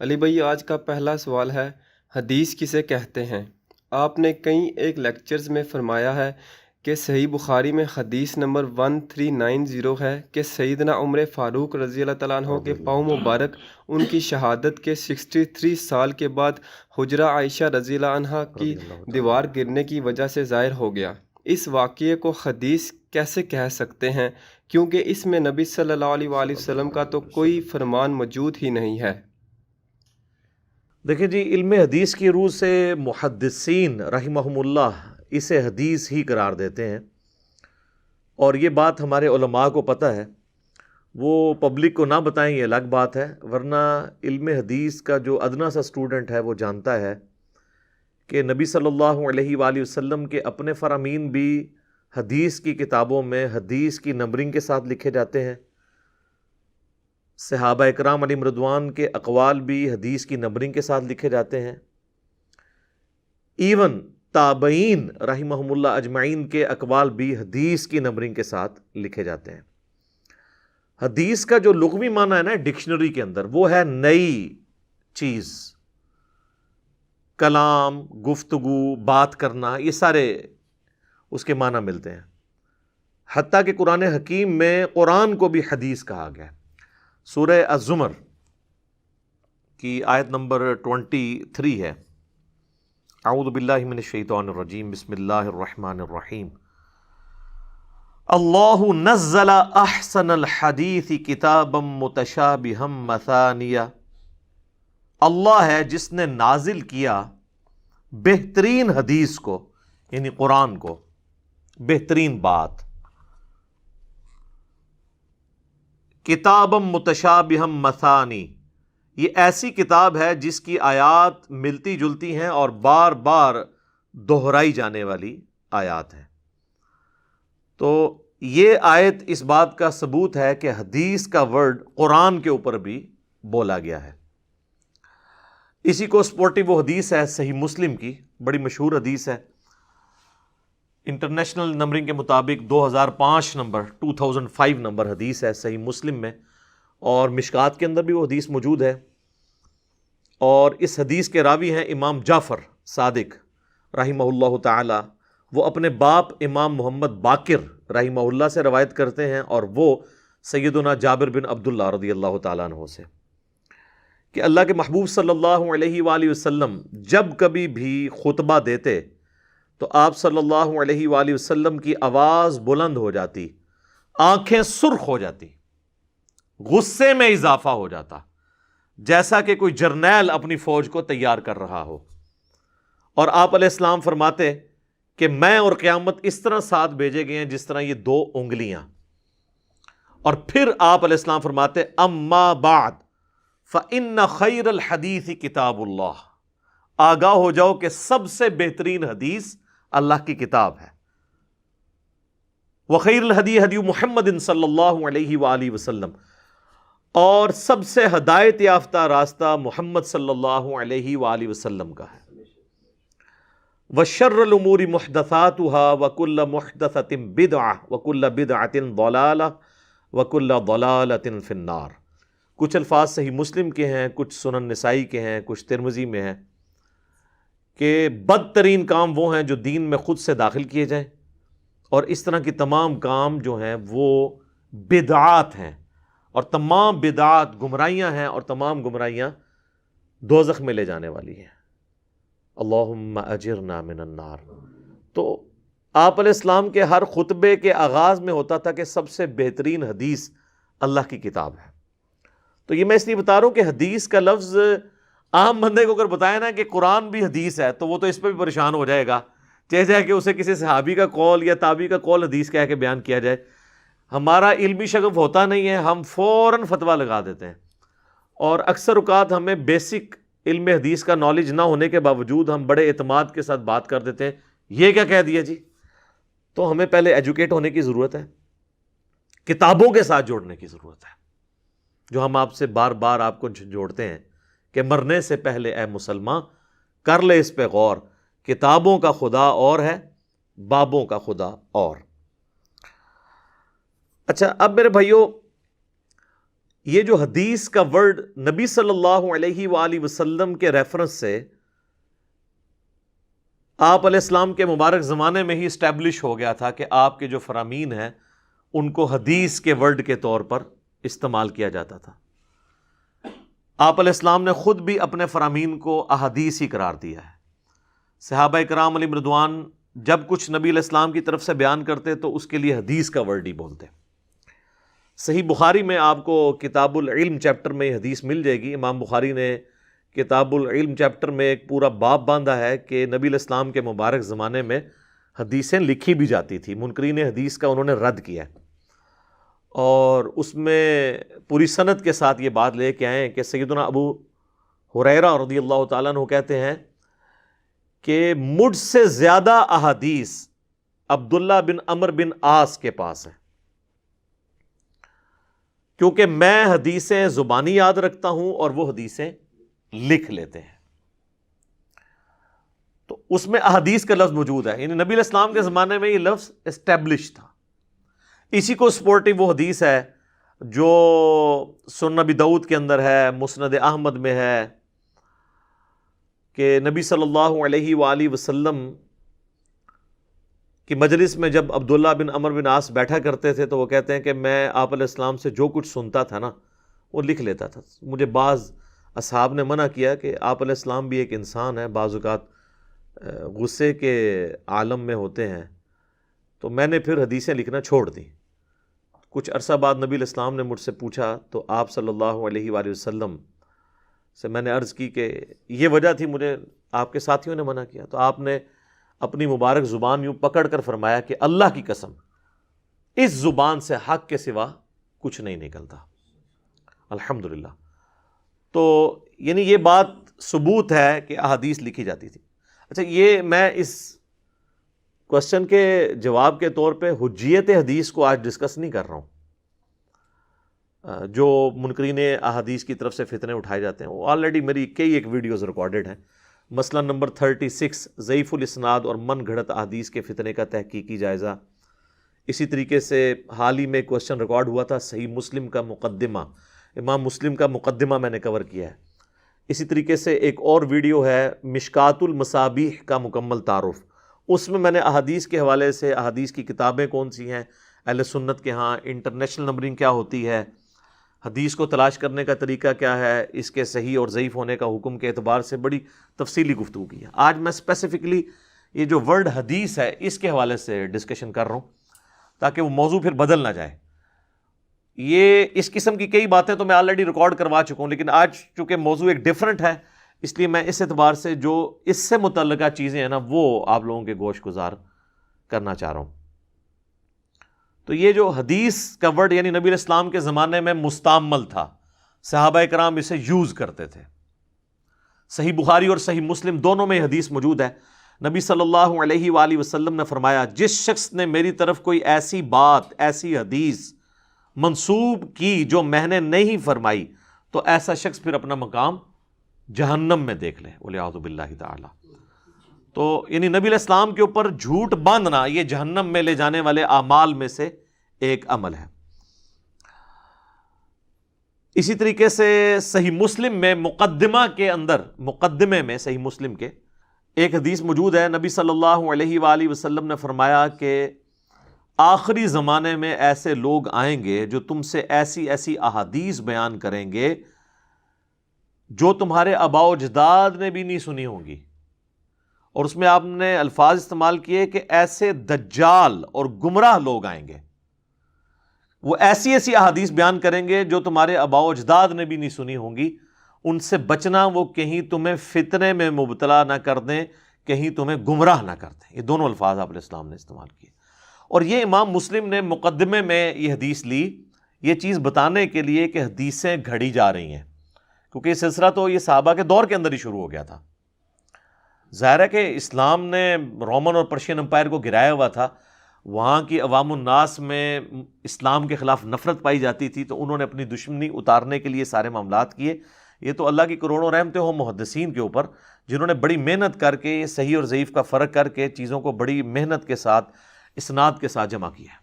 علی بھائی، آج کا پہلا سوال ہے، حدیث کسے کہتے ہیں؟ آپ نے کئی ایک لیکچرز میں فرمایا ہے کہ صحیح بخاری میں حدیث نمبر 1390 ہے کہ سیدنا عمر فاروق رضی اللہ تعالیٰ عنہ کے پاؤں مبارک ان کی شہادت کے 63 سال کے بعد حجرہ عائشہ رضی اللہ عنہ کی رضی اللہ تعالیٰ دیوار گرنے کی وجہ سے ظاہر ہو گیا۔ اس واقعے کو حدیث کیسے کہہ سکتے ہیں، کیونکہ اس میں نبی صلی اللہ علیہ وآلہ وسلم کا تو کوئی فرمان موجود ہی نہیں ہے؟ دیکھیں جی، علم حدیث کی روح سے محدثین رحمہم اللہ اسے حدیث ہی قرار دیتے ہیں، اور یہ بات ہمارے علماء کو پتہ ہے۔ وہ پبلک کو نہ بتائیں یہ الگ بات ہے، ورنہ علم حدیث کا جو ادنا سا اسٹوڈنٹ ہے وہ جانتا ہے کہ نبی صلی اللہ علیہ وآلہ وسلم کے اپنے فرامین بھی حدیث کی کتابوں میں حدیث کی نمبرنگ کے ساتھ لکھے جاتے ہیں۔ صحابہ اکرام علیہم رضوان کے اقوال بھی حدیث کی نمبرنگ کے ساتھ لکھے جاتے ہیں۔ ایون تابعین رحمہم اللہ اجمعین کے اقوال بھی حدیث کی نمبرنگ کے ساتھ لکھے جاتے ہیں۔ حدیث کا جو لغوی معنی ہے نا ڈکشنری کے اندر، وہ ہے نئی چیز، کلام، گفتگو، بات کرنا، یہ سارے اس کے معنی ملتے ہیں۔ حتیٰ کہ قرآن حکیم میں قرآن کو بھی حدیث کہا گیا ہے۔ سورہ الزمر کی آیت نمبر 23 ہے، اعوذ باللہ من الشیطان الرجیم، بسم اللہ الرحمن الرحیم، اللہ نزل احسن الحدیث کتابا متشابہا مثانیہ، اللہ ہے جس نے نازل کیا بہترین حدیث کو، یعنی قرآن کو، بہترین بات، کتابا متشابہا مثانی، یہ ایسی کتاب ہے جس کی آیات ملتی جلتی ہیں اور بار بار دہرائی جانے والی آیات ہیں۔ تو یہ آیت اس بات کا ثبوت ہے کہ حدیث کا ورڈ قرآن کے اوپر بھی بولا گیا ہے۔ اسی کو سپورٹی وہ حدیث ہے صحیح مسلم کی، بڑی مشہور حدیث ہے، انٹرنیشنل نمبرنگ کے مطابق 2005 نمبر 2005 نمبر حدیث ہے صحیح مسلم میں، اور مشکات کے اندر بھی وہ حدیث موجود ہے۔ اور اس حدیث کے راوی ہیں امام جعفر صادق رحمہ اللہ تعالی، وہ اپنے باپ امام محمد باقر رحمہ اللہ سے روایت کرتے ہیں، اور وہ سیدنا جابر بن عبداللہ رضی اللہ تعالیٰ عنہ سے، کہ اللہ کے محبوب صلی اللہ علیہ وآلہ وسلم جب کبھی بھی خطبہ دیتے تو آپ صلی اللہ علیہ وآلہ وسلم کی آواز بلند ہو جاتی، آنکھیں سرخ ہو جاتی، غصے میں اضافہ ہو جاتا، جیسا کہ کوئی جرنیل اپنی فوج کو تیار کر رہا ہو، اور آپ علیہ السلام فرماتے کہ میں اور قیامت اس طرح ساتھ بھیجے گئے ہیں جس طرح یہ 2 انگلیاں، اور پھر آپ علیہ السلام فرماتے اما بعد فإن خیر الحدیث کتاب اللہ، آگاہ ہو جاؤ کہ سب سے بہترین حدیث اللہ کی کتاب ہے، وخیر الہدی ہدی محمد صلی اللہ علیہ وآلہ وسلم، اور سب سے ہدایت یافتہ راستہ محمد صلی اللہ علیہ وآلہ وسلم کا ہے، وشر الامور محدثاتها وکل محدثۃ بدعہ وکل بدعۃ ضلالہ وکل ضلالۃ فی النار۔ کچھ الفاظ صحیح مسلم کے ہیں، کچھ سنن نسائی کے ہیں، کچھ ترمذی میں ہیں، کہ بدترین کام وہ ہیں جو دین میں خود سے داخل کیے جائیں، اور اس طرح کی تمام کام جو ہیں وہ بدعات ہیں، اور تمام بدعات گمراہیاں ہیں، اور تمام گمراہیاں دوزخ میں لے جانے والی ہیں۔ اللہم اجرنا من النار۔ تو آپ علیہ السلام کے ہر خطبے کے آغاز میں ہوتا تھا کہ سب سے بہترین حدیث اللہ کی کتاب ہے۔ تو یہ میں اس لیے بتا رہا ہوں کہ حدیث کا لفظ عام بندے کو اگر بتایا نا کہ قرآن بھی حدیث ہے تو وہ تو اس پہ بھی پریشان ہو جائے گا، جیسے کہ اسے کسی صحابی کا قول یا تابعی کا قول حدیث کہہ کے بیان کیا جائے۔ ہمارا علمی شغف ہوتا نہیں ہے، ہم فوراً فتویٰ لگا دیتے ہیں، اور اکثر اوقات ہمیں بیسک علم حدیث کا نالج نہ ہونے کے باوجود ہم بڑے اعتماد کے ساتھ بات کر دیتے ہیں، یہ کیا کہہ دیا جی۔ تو ہمیں پہلے ایجوکیٹ ہونے کی ضرورت ہے، کتابوں کے ساتھ جوڑنے کی ضرورت ہے، جو ہم آپ سے بار بار آپ کو جوڑتے ہیں کہ مرنے سے پہلے اے مسلمان کر لے اس پہ غور، کتابوں کا خدا اور ہے، بابوں کا خدا اور۔ اچھا، اب میرے بھائیوں، یہ جو حدیث کا ورڈ نبی صلی اللہ علیہ وآلہ وسلم کے ریفرنس سے آپ علیہ السلام کے مبارک زمانے میں ہی اسٹیبلش ہو گیا تھا کہ آپ کے جو فرامین ہیں ان کو حدیث کے ورڈ کے طور پر استعمال کیا جاتا تھا. آپ علیہ السلام نے خود بھی اپنے فرامین کو احادیث ہی قرار دیا ہے. صحابہ کرام علیہم رضوان جب کچھ نبی علیہ السلام کی طرف سے بیان کرتے تو اس کے لیے حدیث کا ورڈ ہی بولتے. صحیح بخاری میں آپ کو کتاب العلم چیپٹر میں حدیث مل جائے گی. امام بخاری نے کتاب العلم چیپٹر میں ایک پورا باب باندھا ہے کہ نبی علیہ السلام کے مبارک زمانے میں حدیثیں لکھی بھی جاتی تھی. منکرین حدیث کا انہوں نے رد کیا ہے اور اس میں پوری سند کے ساتھ یہ بات لے کے آئے ہیں کہ سیدنا ابو ہریرہ رضی اللہ تعالیٰ عنہ کہتے ہیں کہ مجھ سے زیادہ احادیث عبداللہ بن عمر بن عاص کے پاس ہے، کیونکہ میں حدیثیں زبانی یاد رکھتا ہوں اور وہ حدیثیں لکھ لیتے ہیں. تو اس میں احادیث کا لفظ موجود ہے، یعنی نبی علیہ السلام کے زمانے میں یہ لفظ اسٹیبلش تھا. اسی کو سپورٹنگ وہ حدیث ہے جو سنن نبی داؤد کے اندر ہے، مسند احمد میں ہے کہ نبی صلی اللہ علیہ وآلہ وسلم کی مجلس میں جب عبداللہ بن عمر بن عاص بیٹھا کرتے تھے تو وہ کہتے ہیں کہ میں آپ علیہ السلام سے جو کچھ سنتا تھا نا وہ لکھ لیتا تھا. مجھے بعض اصحاب نے منع کیا کہ آپ علیہ السلام بھی ایک انسان ہے، بعض اوقات غصے کے عالم میں ہوتے ہیں، تو میں نے پھر حدیثیں لکھنا چھوڑ دی. کچھ عرصہ بعد نبی علیہ السلام نے مجھ سے پوچھا تو آپ صلی اللہ علیہ وآلہ وسلم سے میں نے عرض کی کہ یہ وجہ تھی، مجھے آپ کے ساتھیوں نے منع کیا. تو آپ نے اپنی مبارک زبان یوں پکڑ کر فرمایا کہ اللہ کی قسم اس زبان سے حق کے سوا کچھ نہیں نکلتا. الحمدللہ. تو یعنی یہ بات ثبوت ہے کہ احادیث لکھی جاتی تھی. اچھا، یہ میں اس کوشچن کے جواب کے طور پہ حجیت حدیث کو آج ڈسکس نہیں کر رہا ہوں. جو منکرین احادیث کی طرف سے فتنے اٹھائے جاتے ہیں وہ آلریڈی میری کئی ایک ویڈیوز ریکارڈڈ ہیں. مثلا نمبر 36 ضعیف الاسناد اور من گھڑت احادیث کے فتنے کا تحقیقی جائزہ. اسی طریقے سے حال ہی میں کوشچن ریکارڈ ہوا تھا صحیح مسلم کا مقدمہ، امام مسلم کا مقدمہ میں نے کور کیا ہے. اسی طریقے سے ایک اور ویڈیو ہے مشکات المصابیح کا مکمل تعارف، اس میں نے احادیث کے حوالے سے احادیث کی کتابیں کون سی ہیں اہل سنت کے ہاں، انٹرنیشنل نمبرنگ کیا ہوتی ہے، حدیث کو تلاش کرنے کا طریقہ کیا ہے، اس کے صحیح اور ضعیف ہونے کا حکم کے اعتبار سے بڑی تفصیلی گفتگو کی ہے. آج میں اسپیسیفکلی یہ جو ورڈ حدیث ہے اس کے حوالے سے ڈسکشن کر رہا ہوں تاکہ وہ موضوع پھر بدل نہ جائے. یہ اس قسم کی کئی باتیں تو میں آلریڈی ریکارڈ کروا چکا ہوں، لیکن آج چونکہ موضوع ایک ڈیفرنٹ ہے اس لیے میں اس اعتبار سے جو اس سے متعلقہ چیزیں ہیں نا وہ آپ لوگوں کے گوش گزار کرنا چاہ رہا ہوں. تو یہ جو حدیث کا ورڈ یعنی نبی علیہ السلام کے زمانے میں مستعمل تھا، صحابہ کرام اسے یوز کرتے تھے. صحیح بخاری اور صحیح مسلم دونوں میں حدیث موجود ہے. نبی صلی اللہ علیہ وآلہ وسلم نے فرمایا جس شخص نے میری طرف کوئی ایسی بات، ایسی حدیث منسوب کی جو میں نے نہیں فرمائی تو ایسا شخص پھر اپنا مقام جہنم میں دیکھ لے، والعیاذ باللہ تعالی. تو یعنی نبی علیہ السلام کے اوپر جھوٹ باندھنا یہ جہنم میں لے جانے والے اعمال میں سے ایک عمل ہے. اسی طریقے سے صحیح مسلم میں مقدمے میں صحیح مسلم کے ایک حدیث موجود ہے. نبی صلی اللہ علیہ وآلہ وسلم نے فرمایا کہ آخری زمانے میں ایسے لوگ آئیں گے جو تم سے ایسی ایسی احادیث بیان کریں گے جو تمہارے آباء و اجداد نے بھی نہیں سنی ہوں گی. اور اس میں آپ نے الفاظ استعمال کیے کہ ایسے دجال اور گمراہ لوگ آئیں گے، وہ ایسی ایسی احادیث بیان کریں گے جو تمہارے آباء و اجداد نے بھی نہیں سنی ہوں گی. ان سے بچنا، وہ کہیں تمہیں فتنے میں مبتلا نہ کر دیں، کہیں تمہیں گمراہ نہ کر دیں. یہ دونوں الفاظ آپ علیہ السلام نے استعمال کیے. اور یہ امام مسلم نے مقدمے میں یہ حدیث لی یہ چیز بتانے کے لیے کہ حدیثیں گھڑی جا رہی ہیں، کیونکہ یہ سلسلہ تو یہ صحابہ کے دور کے اندر ہی شروع ہو گیا تھا. ظاہر ہے کہ اسلام نے رومن اور پرشین امپائر کو گرایا ہوا تھا، وہاں کی عوام الناس میں اسلام کے خلاف نفرت پائی جاتی تھی، تو انہوں نے اپنی دشمنی اتارنے کے لیے سارے معاملات کیے. یہ تو اللہ کی کروڑوں رحمتیں ہوں محدثین کے اوپر جنہوں نے بڑی محنت کر کے صحیح اور ضعیف کا فرق کر کے چیزوں کو بڑی محنت کے ساتھ اسناد کے ساتھ جمع کیا.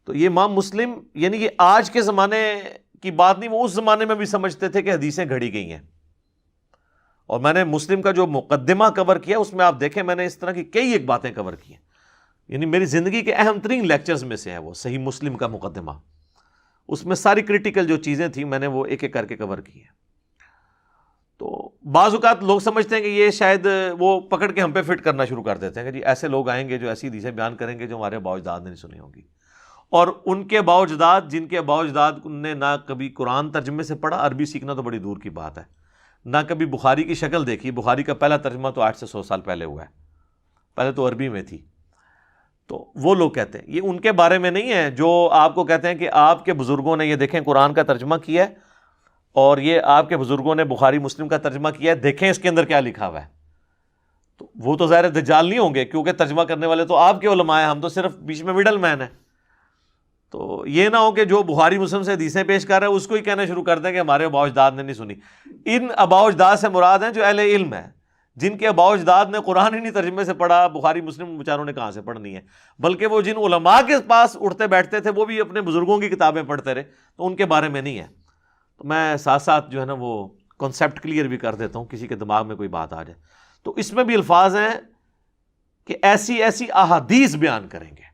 تو یہ امام مسلم یعنی یہ آج کے زمانے کی بات نہیں، وہ اس زمانے میں بھی سمجھتے تھے کہ حدیثیں گھڑی گئی ہیں. اور میں نے مسلم کا جو مقدمہ کور کیا اس میں آپ دیکھیں میں نے اس طرح کی کئی ایک باتیں کور کی ہیں، یعنی میری زندگی کے اہم ترین لیکچرز میں سے ہے وہ صحیح مسلم کا مقدمہ. اس میں ساری کرٹیکل جو چیزیں تھیں میں نے وہ ایک ایک کر کے کور کی ہیں. تو بعض اوقات لوگ سمجھتے ہیں کہ یہ شاید وہ پکڑ کے ہم پہ فٹ کرنا شروع کر دیتے ہیں کہ جی ایسے لوگ آئیں گے جو ایسی حدیثیں بیان کریں گے جو ہمارے آباء و اجداد نے نہیں سنی ہوں گی، اور ان کے آباء و اجداد جن کے آباء و اجداد نے نہ کبھی قرآن ترجمے سے پڑھا، عربی سیکھنا تو بڑی دور کی بات ہے، نہ کبھی بخاری کی شکل دیکھی. بخاری کا پہلا ترجمہ تو 8 سے 100 سال پہلے ہوا ہے، پہلے تو عربی میں تھی. تو وہ لوگ کہتے ہیں یہ ان کے بارے میں نہیں ہے جو آپ کو کہتے ہیں کہ آپ کے بزرگوں نے یہ دیکھیں قرآن کا ترجمہ کیا ہے اور یہ آپ کے بزرگوں نے بخاری مسلم کا ترجمہ کیا ہے، دیکھیں اس کے اندر کیا لکھا ہوا ہے. تو وہ تو ظاہر دجال نہیں ہوں گے کیونکہ ترجمہ کرنے والے تو آپ کے علماء ہیں، ہم تو صرف بیچ میں مڈل مین ہیں. تو یہ نہ ہو کہ جو بخاری مسلم سے حدیثیں پیش کر رہا ہے اس کو ہی کہنا شروع کر دیں کہ ہمارے آباء و اجداد نے نہیں سنی. ان آباء و اجداد سے مراد ہیں جو اہل علم ہیں، جن کے آباء و اجداد نے قرآن ہی نہیں ترجمے سے پڑھا. بخاری مسلم بیچاروں نے کہاں سے پڑھنی ہے، بلکہ وہ جن علماء کے پاس اٹھتے بیٹھتے تھے وہ بھی اپنے بزرگوں کی کتابیں پڑھتے رہے، تو ان کے بارے میں نہیں ہے. تو میں ساتھ ساتھ جو ہے نا وہ کنسیپٹ کلیئر بھی کر دیتا ہوں کسی کے دماغ میں کوئی بات آ جائے. تو اس میں بھی الفاظ ہیں کہ ایسی ایسی احادیث بیان کریں گے.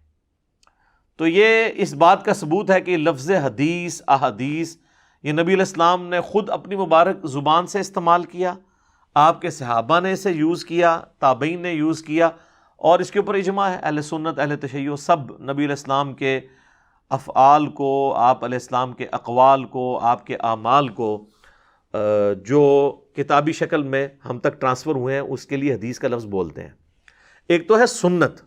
تو یہ اس بات کا ثبوت ہے کہ لفظ حدیث احادیث یہ نبی علیہ السلام نے خود اپنی مبارک زبان سے استعمال کیا، آپ کے صحابہ نے اسے یوز کیا، تابعین نے یوز کیا، اور اس کے اوپر اجماع ہے. اہل سنت اہل تشیع سب نبی علیہ السلام کے افعال کو، آپ علیہ السلام کے اقوال کو، آپ کے اعمال کو جو کتابی شکل میں ہم تک ٹرانسفر ہوئے ہیں اس کے لیے حدیث کا لفظ بولتے ہیں. ایک تو ہے سنت.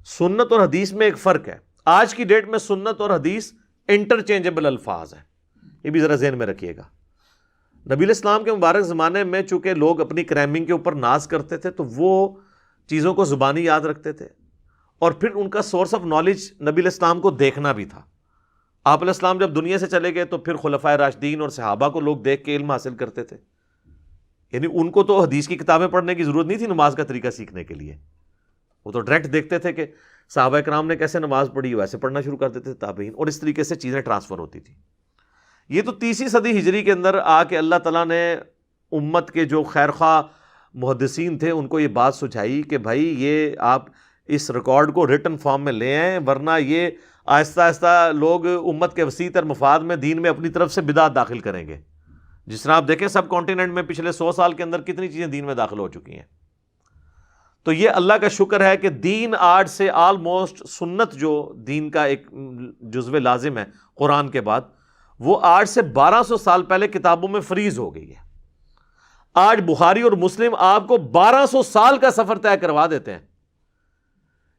سنت اور حدیث میں ایک فرق ہے. آج کی ڈیٹ میں سنت اور حدیث انٹرچینجبل الفاظ ہیں، یہ بھی ذرا ذہن میں رکھیے گا. نبی علیہ السلام کے مبارک زمانے میں چونکہ لوگ اپنی کرائمنگ کے اوپر ناز کرتے تھے تو وہ چیزوں کو زبانی یاد رکھتے تھے، اور پھر ان کا سورس آف نالج نبی علیہ السلام کو دیکھنا بھی تھا. آپ علیہ السلام جب دنیا سے چلے گئے تو پھر خلفائے راشدین اور صحابہ کو لوگ دیکھ کے علم حاصل کرتے تھے. یعنی ان کو تو حدیث کی کتابیں پڑھنے کی ضرورت نہیں تھی نماز کا طریقہ سیکھنے کے لیے، وہ تو ڈائریکٹ دیکھتے تھے کہ صحابہ کرام نے کیسے نماز پڑھی، ویسے پڑھنا شروع کر دیتے تھے تابعین، اور اس طریقے سے چیزیں ٹرانسفر ہوتی تھی. یہ تو 30ویں صدی ہجری کے اندر آ کے اللہ تعالیٰ نے امت کے جو خیر خواہ محدثین تھے ان کو یہ بات سجھائی کہ بھائی یہ آپ اس ریکارڈ کو ریٹن فارم میں لے آئیں، ورنہ یہ آہستہ آہستہ لوگ امت کے وسیع تر مفاد میں دین میں اپنی طرف سے بدعت داخل کریں گے. جس طرح آپ دیکھیں سب کانٹیننٹ میں پچھلے 100 سال کے اندر کتنی چیزیں دین میں داخل ہو چکی ہیں. تو یہ اللہ کا شکر ہے کہ دین آج سے آلموسٹ سنت جو دین کا ایک جزو لازم ہے قرآن کے بعد، وہ آج سے 1200 سال پہلے کتابوں میں فریز ہو گئی ہے. آج بخاری اور مسلم آپ کو 1200 سال کا سفر طے کروا دیتے ہیں.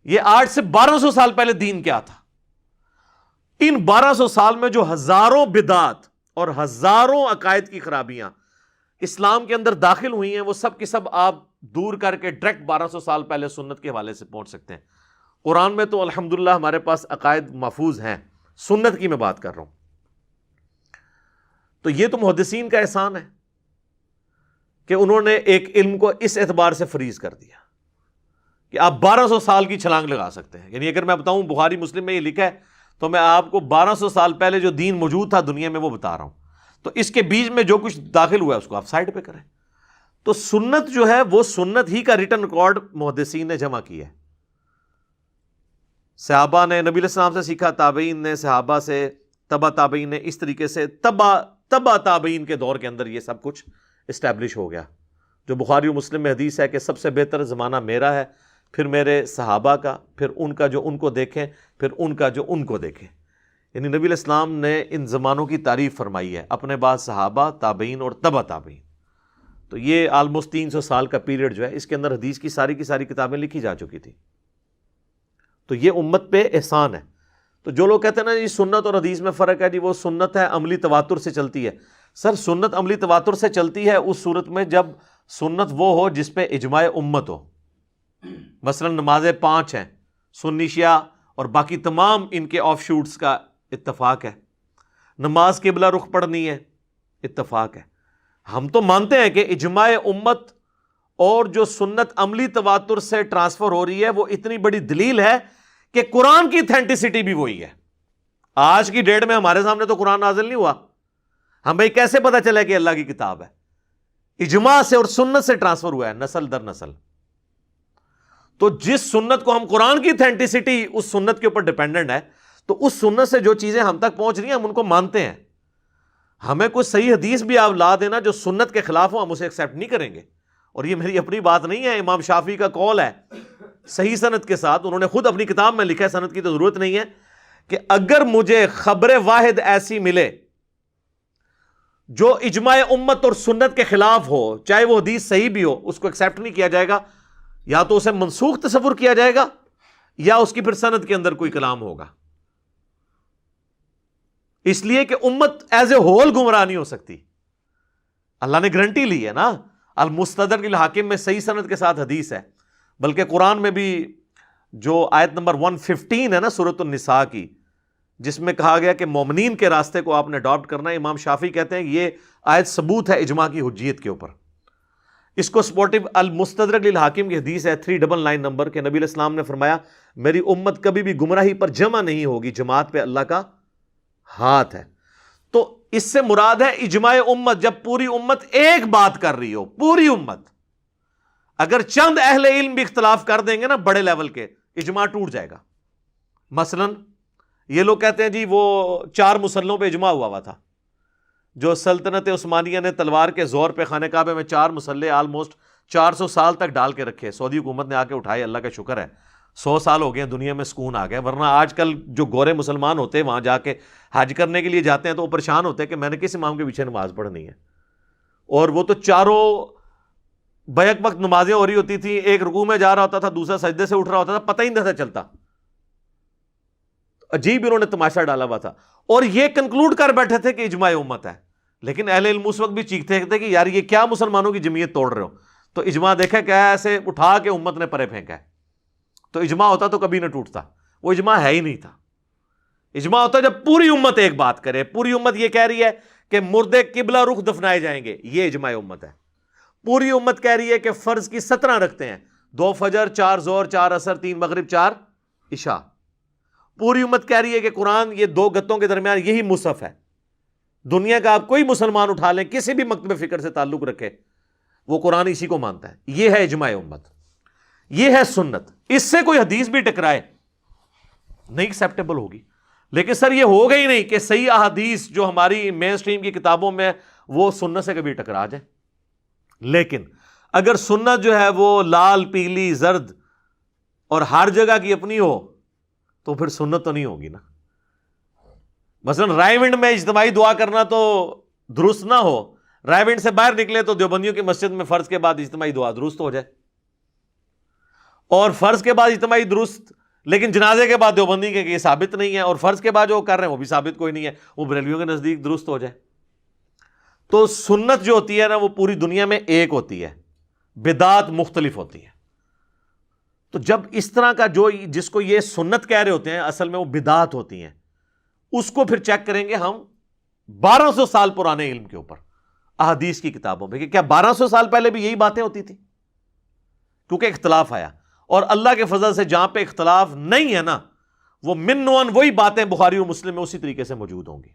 یہ آج سے 1200 سال پہلے دین کیا تھا. ان 1200 سال میں جو ہزاروں بدعات اور ہزاروں عقائد کی خرابیاں اسلام کے اندر داخل ہوئی ہیں وہ سب کی سب آپ دور کر کے ڈائریکٹ 1200 سال پہلے سنت کے حوالے سے پہنچ سکتے ہیں. قرآن میں تو الحمدللہ ہمارے پاس عقائد محفوظ ہیں، سنت کی میں بات کر رہا ہوں. تو یہ تو محدثین کا احسان ہے کہ انہوں نے ایک علم کو اس اعتبار سے فریز کر دیا کہ آپ 1200 سال کی چھلانگ لگا سکتے ہیں. یعنی اگر میں بتاؤں بخاری مسلم میں یہ لکھا ہے تو میں آپ کو 1200 سال پہلے جو دین موجود تھا دنیا میں وہ بتا رہا ہوں. تو اس کے بیچ میں جو کچھ داخل ہوا ہے اس کو آپ سائڈ پہ کریں. تو سنت جو ہے وہ سنت ہی کا ریٹن ریکارڈ محدثین نے جمع کیا ہے. صحابہ نے نبی علیہ السلام سے سیکھا، تابعین نے صحابہ سے، تبع تابعین نے، اس طریقے سے تبع تابعین کے دور کے اندر یہ سب کچھ اسٹیبلش ہو گیا. جو بخاری و مسلم میں حدیث ہے کہ سب سے بہتر زمانہ میرا ہے، پھر میرے صحابہ کا، پھر ان کا جو ان کو دیکھیں، پھر ان کا جو ان کو دیکھیں. یعنی نبی علیہ السلام نے ان زمانوں کی تعریف فرمائی ہے، اپنے بعد صحابہ، تابعین اور تبع تابعین. تو یہ آلموسٹ 300 سال کا پیریڈ جو ہے اس کے اندر حدیث کی ساری کتابیں لکھی جا چکی تھی. تو یہ امت پہ احسان ہے. تو جو لوگ کہتے ہیں نا جی سنت اور حدیث میں فرق ہے، جی وہ سنت ہے عملی تواتر سے چلتی ہے. سر سنت عملی تواتر سے چلتی ہے اس صورت میں جب سنت وہ ہو جس پہ اجماع امت ہو. مثلا نمازیں 5 ہیں، سنی شیعہ اور باقی تمام ان کے آف شوٹس کا اتفاق ہے. نماز قبلہ رخ پڑھنی ہے، اتفاق ہے. ہم تو مانتے ہیں کہ اجماع امت اور جو سنت عملی تواتر سے ٹرانسفر ہو رہی ہے وہ اتنی بڑی دلیل ہے کہ قرآن کی اتھینٹسٹی بھی وہی ہے. آج کی ڈیٹ میں ہمارے سامنے تو قرآن نازل نہیں ہوا، ہم بھائی کیسے پتا چلے کہ اللہ کی کتاب ہے؟ اجماع سے اور سنت سے ٹرانسفر ہوا ہے نسل در نسل. تو جس سنت کو ہم قرآن کی اتھینٹسٹی اس سنت کے اوپر ڈیپینڈنٹ ہے، تو اس سنت سے جو چیزیں ہم تک پہنچ رہی ہیں ہم ان کو مانتے ہیں. ہمیں کوئی صحیح حدیث بھی آپ لا دینا جو سنت کے خلاف ہو، ہم اسے ایکسیپٹ نہیں کریں گے. اور یہ میری اپنی بات نہیں ہے، امام شافعی کا قول ہے صحیح سند کے ساتھ، انہوں نے خود اپنی کتاب میں لکھا ہے، سند کی تو ضرورت نہیں ہے، کہ اگر مجھے خبر واحد ایسی ملے جو اجماع امت اور سنت کے خلاف ہو، چاہے وہ حدیث صحیح بھی ہو، اس کو ایکسیپٹ نہیں کیا جائے گا، یا تو اسے منسوخ تصور کیا جائے گا یا اس کی پھر سند کے اندر کوئی کلام ہوگا. اس لیے کہ امت ایز اے ہول گمراہ نہیں ہو سکتی. اللہ نے گارنٹی لی ہے نا، المستدرک للحاکم میں صحیح سند کے ساتھ حدیث ہے. بلکہ قرآن میں بھی جو آیت نمبر 115 ہے نا سورۃ النساء کی، جس میں کہا گیا کہ مومنین کے راستے کو آپ نے اڈاپٹ کرنا ہے، امام شافعی کہتے ہیں یہ آیت ثبوت ہے اجماع کی حجیت کے اوپر. اس کو سپورٹو المستدرک للحاکم کی حدیث ہے 399 نمبر کے، نبی علیہ السلام نے فرمایا میری امت کبھی بھی گمراہی پر جمع نہیں ہوگی، جماعت پہ اللہ کا ہاتھ ہے. تو اس سے مراد ہے اجماع امت، جب پوری امت ایک بات کر رہی ہو، پوری امت. اگر چند اہل علم بھی اختلاف کر دیں گے نا بڑے لیول کے، اجماع ٹوٹ جائے گا. مثلا یہ لوگ کہتے ہیں جی وہ 4 مسلوں پہ اجماع ہوا تھا، جو سلطنت عثمانیہ نے تلوار کے زور پہ خانہ کعبہ میں 4 مسلح آلموسٹ 400 سال تک ڈال کے رکھے. سعودی حکومت نے آ کے اٹھائے، اللہ کا شکر ہے 100 سال ہو گئے دنیا میں سکون آ گیا. ورنہ آج کل جو گورے مسلمان ہوتے ہیں وہاں جا کے حج کرنے کے لیے جاتے ہیں تو وہ پریشان ہوتے ہیں کہ میں نے کس امام کے پیچھے نماز پڑھنی ہے. اور وہ تو چاروں بیک وقت نمازیں ہو رہی ہوتی تھی، ایک رکوع میں جا رہا ہوتا تھا، دوسرا سجدے سے اٹھ رہا ہوتا تھا، پتہ ہی نہیں تھا چلتا. عجیب انہوں نے تماشا ڈالا ہوا تھا، اور یہ کنکلوڈ کر بیٹھے تھے کہ اجماع امت ہے. لیکن اہل علم اس وقت بھی چیختے تھے کہ یار یہ کیا مسلمانوں کی جمعیت توڑ رہے ہو. تو اجماع دیکھا کیا ہے، ایسے اٹھا کے امت نے پرے پھینکا ہے. تو اجماع ہوتا تو کبھی نہ ٹوٹتا، وہ اجماع ہے ہی نہیں تھا. اجماع ہوتا جب پوری امت ایک بات کرے، پوری امت یہ کہہ رہی ہے کہ مردے قبلہ رخ دفنائے جائیں گے، یہ اجماع امت ہے. پوری امت کہہ رہی ہے کہ فرض کی 17 رکھتے ہیں، 2 فجر 4 ظہر 4 عصر 3 مغرب 4 عشاء. پوری امت کہہ رہی ہے کہ قرآن یہ 2 گتوں کے درمیان یہی مصحف ہے. دنیا کا آپ کوئی مسلمان اٹھا لیں، کسی بھی مکتب فکر سے تعلق رکھے، وہ قرآن اسی کو مانتا ہے. یہ ہے اجماع امت، یہ ہے سنت. اس سے کوئی حدیث بھی ٹکرائے نہیں ایکسیپٹیبل ہوگی. لیکن سر یہ ہوگا ہی نہیں کہ صحیح احادیث جو ہماری مین سٹریم کی کتابوں میں وہ سنت سے کبھی ٹکرا جائے. لیکن اگر سنت جو ہے وہ لال پیلی زرد اور ہر جگہ کی اپنی ہو تو پھر سنت تو نہیں ہوگی نا. مثلا رائے ونڈ میں اجتماعی دعا کرنا تو درست نہ ہو، رائے ونڈ سے باہر نکلے تو دیوبندیوں کی مسجد میں فرض کے بعد اجتماعی دعا درست ہو جائے، اور فرض کے بعد اجتماعی درست لیکن جنازے کے بعد دیوبندی کے یہ ثابت نہیں ہے، اور فرض کے بعد جو کر رہے ہیں وہ بھی ثابت کوئی نہیں ہے، وہ بریلویوں کے نزدیک درست ہو جائے. تو سنت جو ہوتی ہے نا وہ پوری دنیا میں ایک ہوتی ہے، بدعت مختلف ہوتی ہے. تو جب اس طرح کا جو جس کو یہ سنت کہہ رہے ہوتے ہیں اصل میں وہ بدعت ہوتی ہیں، اس کو پھر چیک کریں گے ہم 1200 سال پرانے علم کے اوپر احادیث کی کتابوں میں کہ کیا 1200 سال پہلے بھی یہی باتیں ہوتی تھی. کیونکہ اختلاف آیا، اور اللہ کے فضل سے جہاں پہ اختلاف نہیں ہے نا وہ من و عن وہی باتیں بخاری و مسلم میں اسی طریقے سے موجود ہوں گی.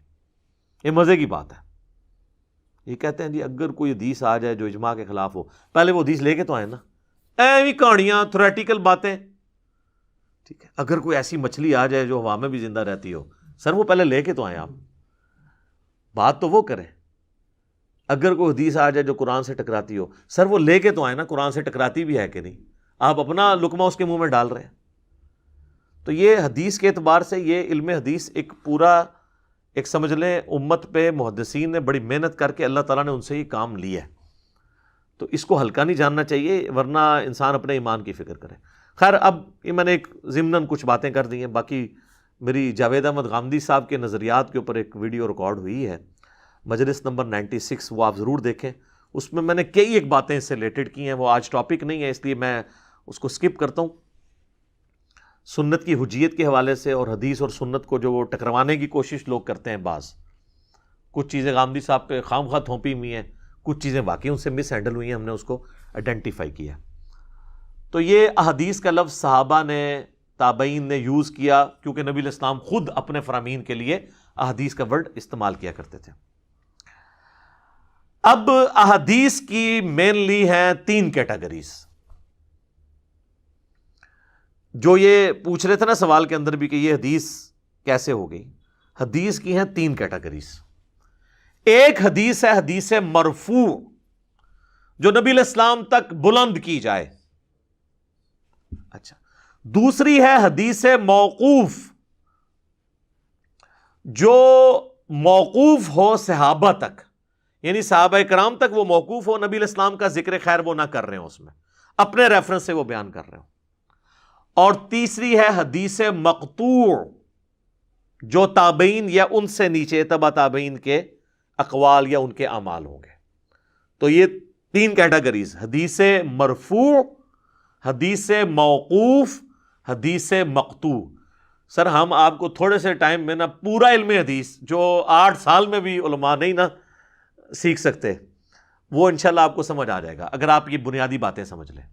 یہ مزے کی بات ہے. یہ کہتے ہیں جی اگر کوئی حدیث آ جائے جو اجماع کے خلاف ہو، پہلے وہ حدیث لے کے تو آئے نا، ایویں کہانیاں تھیوریٹیکل باتیں. ٹھیک ہے، اگر کوئی ایسی مچھلی آ جائے جو ہوا میں بھی زندہ رہتی ہو، سر وہ پہلے لے کے تو آئیں، آپ بات تو وہ کریں. اگر کوئی حدیث آ جائے جو قرآن سے ٹکراتی ہو، سر وہ لے کے تو آئیں نا، قرآن سے ٹکراتی بھی ہے کہ نہیں، آپ اپنا لقمہ اس کے منہ میں ڈال رہے ہیں. تو یہ حدیث کے اعتبار سے یہ علم حدیث ایک پورا ایک سمجھ لیں امت پہ محدثین نے بڑی محنت کر کے اللہ تعالیٰ نے ان سے یہ کام لیا ہے. تو اس کو ہلکا نہیں جاننا چاہیے، ورنہ انسان اپنے ایمان کی فکر کرے. خیر اب یہ میں نے ایک ضمناً کچھ باتیں کر دی ہیں، باقی میری جاوید احمد غامدی صاحب کے نظریات کے اوپر ایک ویڈیو ریکارڈ ہوئی ہے، مجلس نمبر 96، وہ آپ ضرور دیکھیں. اس میں نے کئی ایک باتیں اس سے ریلیٹڈ کی ہیں، وہ آج ٹاپک نہیں ہے اس لیے میں اس کو سکپ کرتا ہوں. سنت کی حجیت کے حوالے سے اور حدیث اور سنت کو جو وہ ٹکروانے کی کوشش لوگ کرتے ہیں، بعض کچھ چیزیں غامدی صاحب پہ خام خواہ تھوپی ہوئی ہیں، کچھ چیزیں واقعی ان سے مس ہینڈل ہوئی ہیں، ہم نے اس کو آئیڈینٹیفائی کیا. تو یہ احادیث کا لفظ صحابہ نے تابعین نے یوز کیا، کیونکہ نبی علیہ السلام خود اپنے فرامین کے لیے احادیث کا ورڈ استعمال کیا کرتے تھے۔ اب احادیث کی مینلی ہیں 3 کیٹیگریز، جو یہ پوچھ رہے تھے نا سوال کے اندر بھی کہ یہ حدیث کیسے ہو گئی۔ حدیث کی ہیں 3 کیٹیگریز۔ ایک حدیث ہے حدیث مرفوع، جو نبی علیہ السلام تک بلند کی جائے۔ اچھا، دوسری ہے حدیث موقوف، جو موقوف ہو صحابہ تک، یعنی صحابہ کرام تک وہ موقوف ہو، نبی علیہ السلام کا ذکر خیر وہ نہ کر رہے ہوں، اس میں اپنے ریفرنس سے وہ بیان کر رہے ہوں۔ اور تیسری ہے حدیث مقطوع، جو تابعین یا ان سے نیچے تبع تابعین کے اقوال یا ان کے اعمال ہوں گے۔ تو یہ 3 کیٹیگریز، حدیث مرفوع، حدیث موقوف، حدیث مقطوع۔ سر ہم آپ کو تھوڑے سے ٹائم میں نا پورا علم حدیث جو 8 سال میں بھی علماء نہیں نا سیکھ سکتے، وہ انشاءاللہ آپ کو سمجھ آ جائے گا اگر آپ یہ بنیادی باتیں سمجھ لیں۔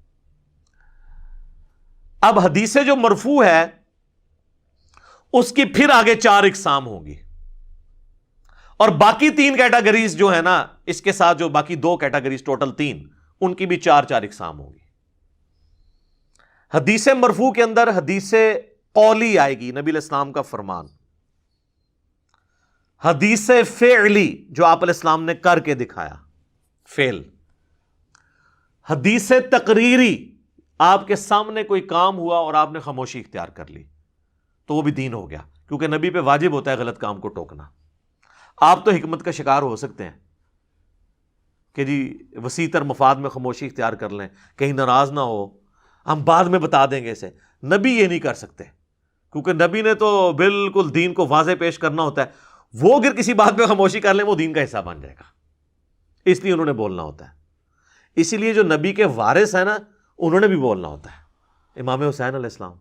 اب حدیث جو مرفوع ہے اس کی پھر آگے 4 اقسام ہوں گی، اور باقی 3 کیٹیگریز جو ہے نا اس کے ساتھ، جو باقی 2 کیٹیگریز ٹوٹل 3، ان کی بھی 4 اقسام ہوں گی۔ حدیث مرفوع کے اندر حدیث قولی آئے گی، نبی علیہ السلام کا فرمان۔ حدیث فعلی، جو آپ علیہ السلام نے کر کے دکھایا، فعل۔ حدیث تقریری، آپ کے سامنے کوئی کام ہوا اور آپ نے خاموشی اختیار کر لی، تو وہ بھی دین ہو گیا، کیونکہ نبی پہ واجب ہوتا ہے غلط کام کو ٹوکنا۔ آپ تو حکمت کا شکار ہو سکتے ہیں کہ جی وسیع تر مفاد میں خاموشی اختیار کر لیں، کہیں ناراض نہ ہو، ہم بعد میں بتا دیں گے اسے۔ نبی یہ نہیں کر سکتے، کیونکہ نبی نے تو بالکل دین کو واضح پیش کرنا ہوتا ہے۔ وہ اگر کسی بات پہ خاموشی کر لیں وہ دین کا حصہ بن جائے گا، اس لیے انہوں نے بولنا ہوتا ہے۔ اسی لیے جو نبی کے وارث ہیں نا، انہوں نے بھی بولنا ہوتا ہے۔ امام حسین علیہ السلام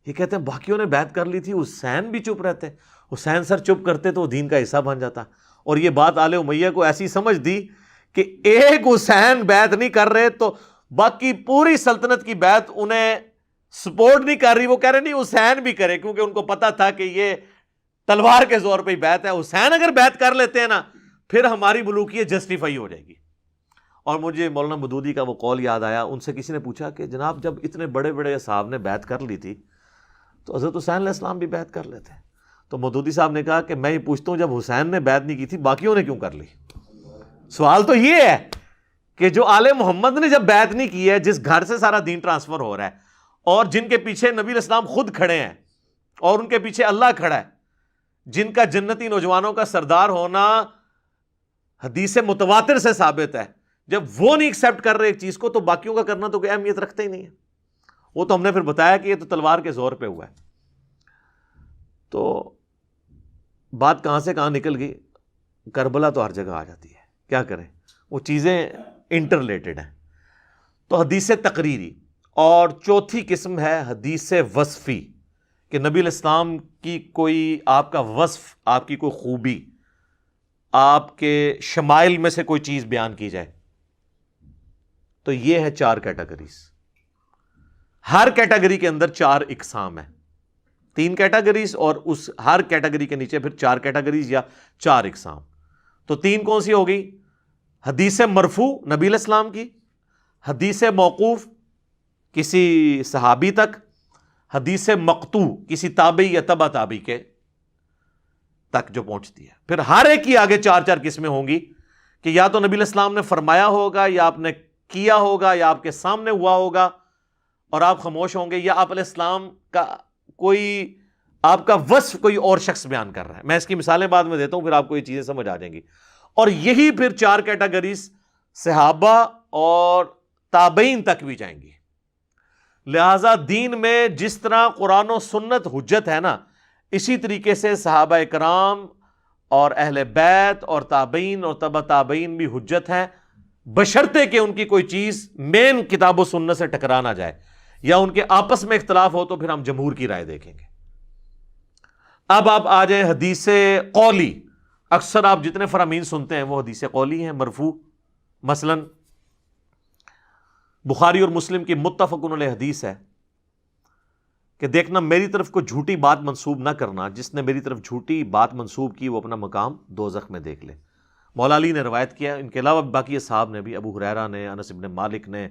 یہ کہتے ہیں باقیوں نے بیعت کر لی تھی، حسین بھی چپ رہتے، حسین سر چپ کرتے تو وہ دین کا حصہ بن جاتا۔ اور یہ بات آل امیہ کو ایسی سمجھ دی کہ ایک حسین بیعت نہیں کر رہے تو باقی پوری سلطنت کی بیعت انہیں سپورٹ نہیں کر رہی، وہ کہہ رہے نہیں حسین بھی کرے، کیونکہ ان کو پتا تھا کہ یہ تلوار کے زور پہ ہی بیعت ہے، حسین اگر بیعت کر لیتے ہیں نا پھر ہماری ملوکیت جسٹیفائی ہو جائے گی۔ اور مجھے مولانا مودودی کا وہ قول یاد آیا، ان سے کسی نے پوچھا کہ جناب جب اتنے بڑے بڑے اصحاب نے بیعت کر لی تھی تو حضرت حسین علیہ السلام بھی بیعت کر لیتے ہیں۔ تو مودودی صاحب نے کہا کہ میں یہ پوچھتا ہوں جب حسین نے بیعت نہیں کی تھی باقیوں نے کیوں کر لی؟ سوال تو یہ ہے کہ جو آل محمد نے جب بیعت نہیں کی ہے، جس گھر سے سارا دین ٹرانسفر ہو رہا ہے، اور جن کے پیچھے نبی علیہ السلام خود کھڑے ہیں اور ان کے پیچھے اللہ کھڑا ہے، جن کا جنتی نوجوانوں کا سردار ہونا حدیث متواتر سے ثابت ہے، جب وہ نہیں ایکسیپٹ کر رہے ایک چیز کو تو باقیوں کا کرنا تو کوئی اہمیت رکھتا ہی نہیں ہے۔ وہ تو ہم نے پھر بتایا کہ یہ تو تلوار کے زور پہ ہوا ہے۔ تو بات کہاں سے کہاں نکل گئی، کربلا تو ہر جگہ آ جاتی ہے، کیا کریں، وہ چیزیں انٹر ریلیٹڈ ہیں۔ تو حدیث تقریری، اور چوتھی قسم ہے حدیث وصفی، کہ نبی علیہ السلام کی کوئی آپ کا وصف، آپ کی کوئی خوبی، آپ کے شمائل میں سے کوئی چیز بیان کی جائے۔ تو یہ ہے 4 کیٹیگریز۔ ہر کیٹیگری کے اندر 4 اقسام ہیں، 3 کیٹیگریز، اور اس ہر کیٹیگری کے نیچے پھر 4 کیٹیگریز یا 4 اقسام۔ تو 3 کون سی ہوگی؟ حدیث مرفوع نبی علیہ السلام کی، حدیث موقوف کسی صحابی تک، حدیث مقطوع کسی تابعی یا تبع تابعی کے تک جو پہنچتی ہے۔ پھر ہر ایک کی آگے 4 قسمیں ہوں گی کہ یا تو نبی علیہ السلام نے فرمایا ہوگا، یا آپ نے کیا ہوگا، یا آپ کے سامنے ہوا ہوگا اور آپ خاموش ہوں گے، یا آپ علیہ السلام کا کوئی آپ کا وصف کوئی اور شخص بیان کر رہا ہے۔ میں اس کی مثالیں بعد میں دیتا ہوں، پھر آپ کو یہ چیزیں سمجھ آ جائیں گی۔ اور یہی پھر 4 کیٹیگریز صحابہ اور تابعین تک بھی جائیں گی۔ لہذا دین میں جس طرح قرآن و سنت حجت ہے نا، اسی طریقے سے صحابہ کرام اور اہل بیت اور تابعین اور تبع تابعین بھی حجت ہیں، بشرطے کہ ان کی کوئی چیز مین کتاب و سنت سے ٹکرا نہ جائے، یا ان کے آپس میں اختلاف ہو تو پھر ہم جمہور کی رائے دیکھیں گے۔ اب آپ آ جائیں حدیث قولی۔ اکثر آپ جتنے فرامین سنتے ہیں وہ حدیث قولی ہیں، مرفوع۔ مثلاً بخاری اور مسلم کی متفق علیہ حدیث ہے کہ دیکھنا میری طرف کو جھوٹی بات منسوب نہ کرنا، جس نے میری طرف جھوٹی بات منسوب کی وہ اپنا مقام دوزخ میں دیکھ لے۔ مولا علی نے روایت کیا، ان کے علاوہ باقی اصحاب نے بھی، ابو ہریرہ نے، انس ابن مالک نے،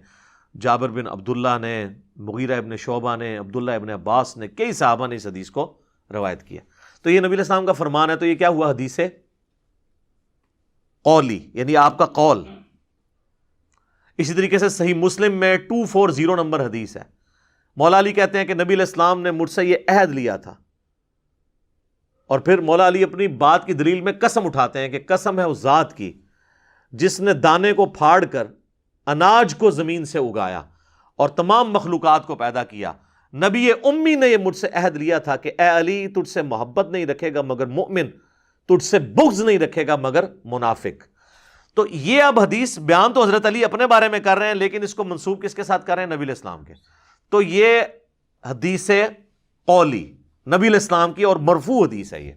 جابر بن عبداللہ نے، مغیرہ ابن شعبہ نے، عبداللہ ابن عباس نے، کئی صحابہ نے اس حدیث کو روایت کیا۔ تو یہ نبی علیہ السلام کا فرمان ہے، تو یہ کیا ہوا؟ حدیث قولی، یعنی آپ کا قول۔ اسی طریقے سے صحیح مسلم میں 240 نمبر حدیث ہے، مولا علی کہتے ہیں کہ نبی علیہ السلام نے مجھ سے یہ عہد لیا تھا، اور پھر مولا علی اپنی بات کی دلیل میں قسم اٹھاتے ہیں کہ قسم ہے اس ذات کی جس نے دانے کو پھاڑ کر اناج کو زمین سے اگایا اور تمام مخلوقات کو پیدا کیا، نبی امی نے یہ مجھ سے عہد لیا تھا کہ اے علی تجھ سے محبت نہیں رکھے گا مگر مؤمن، تجھ سے بغض نہیں رکھے گا مگر منافق۔ تو یہ اب حدیث بیان تو حضرت علی اپنے بارے میں کر رہے ہیں، لیکن اس کو منسوب کس کے ساتھ کر رہے ہیں؟ نبی علیہ السلام کے۔ تو یہ حدیث قولی نبی علیہ السلام کی اور مرفوع حدیث ہے یہ۔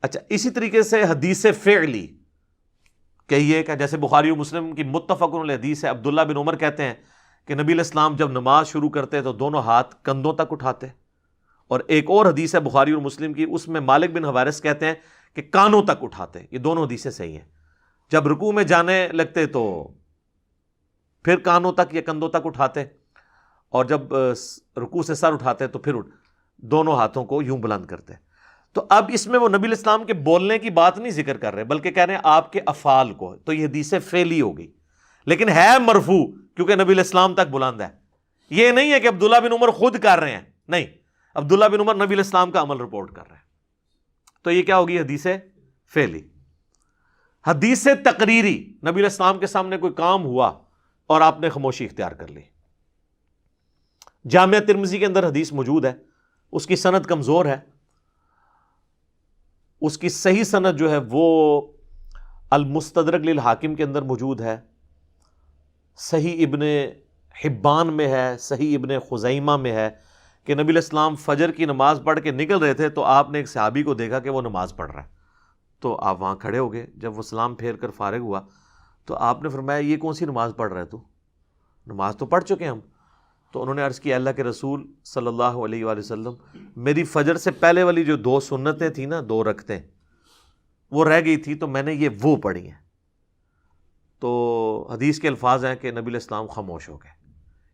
اچھا، اسی طریقے سے حدیث فعلی کہیے کہ جیسے بخاری و مسلم کی متفق علیہ حدیث ہے، عبداللہ بن عمر کہتے ہیں کہ نبی علیہ السلام جب نماز شروع کرتے تو دونوں ہاتھ کندھوں تک اٹھاتے، اور ایک اور حدیث ہے بخاری اور مسلم کی، اس میں مالک بن حویرث کہتے ہیں کہ کانوں تک اٹھاتے۔ یہ دونوں حدیثیں صحیح ہیں۔ جب رکوع میں جانے لگتے تو پھر کانوں تک یا کندھوں تک اٹھاتے، اور جب رکوع سے سر اٹھاتے تو پھر دونوں ہاتھوں کو یوں بلند کرتے۔ تو اب اس میں وہ نبی علیہ السلام کے بولنے کی بات نہیں ذکر کر رہے، بلکہ کہہ رہے ہیں آپ کے افعال کو، تو یہ حدیث فعلی ہو گئی، لیکن ہے مرفوع کیونکہ نبی علیہ السلام تک بلند ہے۔ یہ نہیں ہے کہ عبداللہ بن عمر خود کر رہے ہیں، نہیں، عبداللہ بن عمر نبی علیہ السلام کا عمل رپورٹ کر رہے ہیں۔ تو یہ کیا ہوگی؟ حدیث فعلی۔ حدیث تقریری، نبی علیہ السلام کے سامنے کوئی کام ہوا اور آپ نے خاموشی اختیار کر لی۔ جامعہ ترمذی کے اندر حدیث موجود ہے، اس کی سند کمزور ہے، اس کی صحیح سند جو ہے وہ المستدرک للحاکم کے اندر موجود ہے، صحیح ابن حبان میں ہے، صحیح ابن خزیمہ میں ہے کہ نبی علیہ السلام فجر کی نماز پڑھ کے نکل رہے تھے تو آپ نے ایک صحابی کو دیکھا کہ وہ نماز پڑھ رہا ہے، تو آپ وہاں کھڑے ہو گئے۔ جب وہ سلام پھیر کر فارغ ہوا تو آپ نے فرمایا یہ کون سی نماز پڑھ رہا ہے تو؟ نماز تو پڑھ چکے ہم۔ تو انہوں نے عرض کیا اللہ کے رسول صلی اللہ علیہ وآلہ وسلم، میری فجر سے پہلے والی جو 2 سنتیں تھیں نا، 2 رکعتیں وہ رہ گئی تھی، تو میں نے یہ وہ پڑھی ہیں۔ تو حدیث کے الفاظ ہیں کہ نبی علیہ السلام خاموش ہو گئے،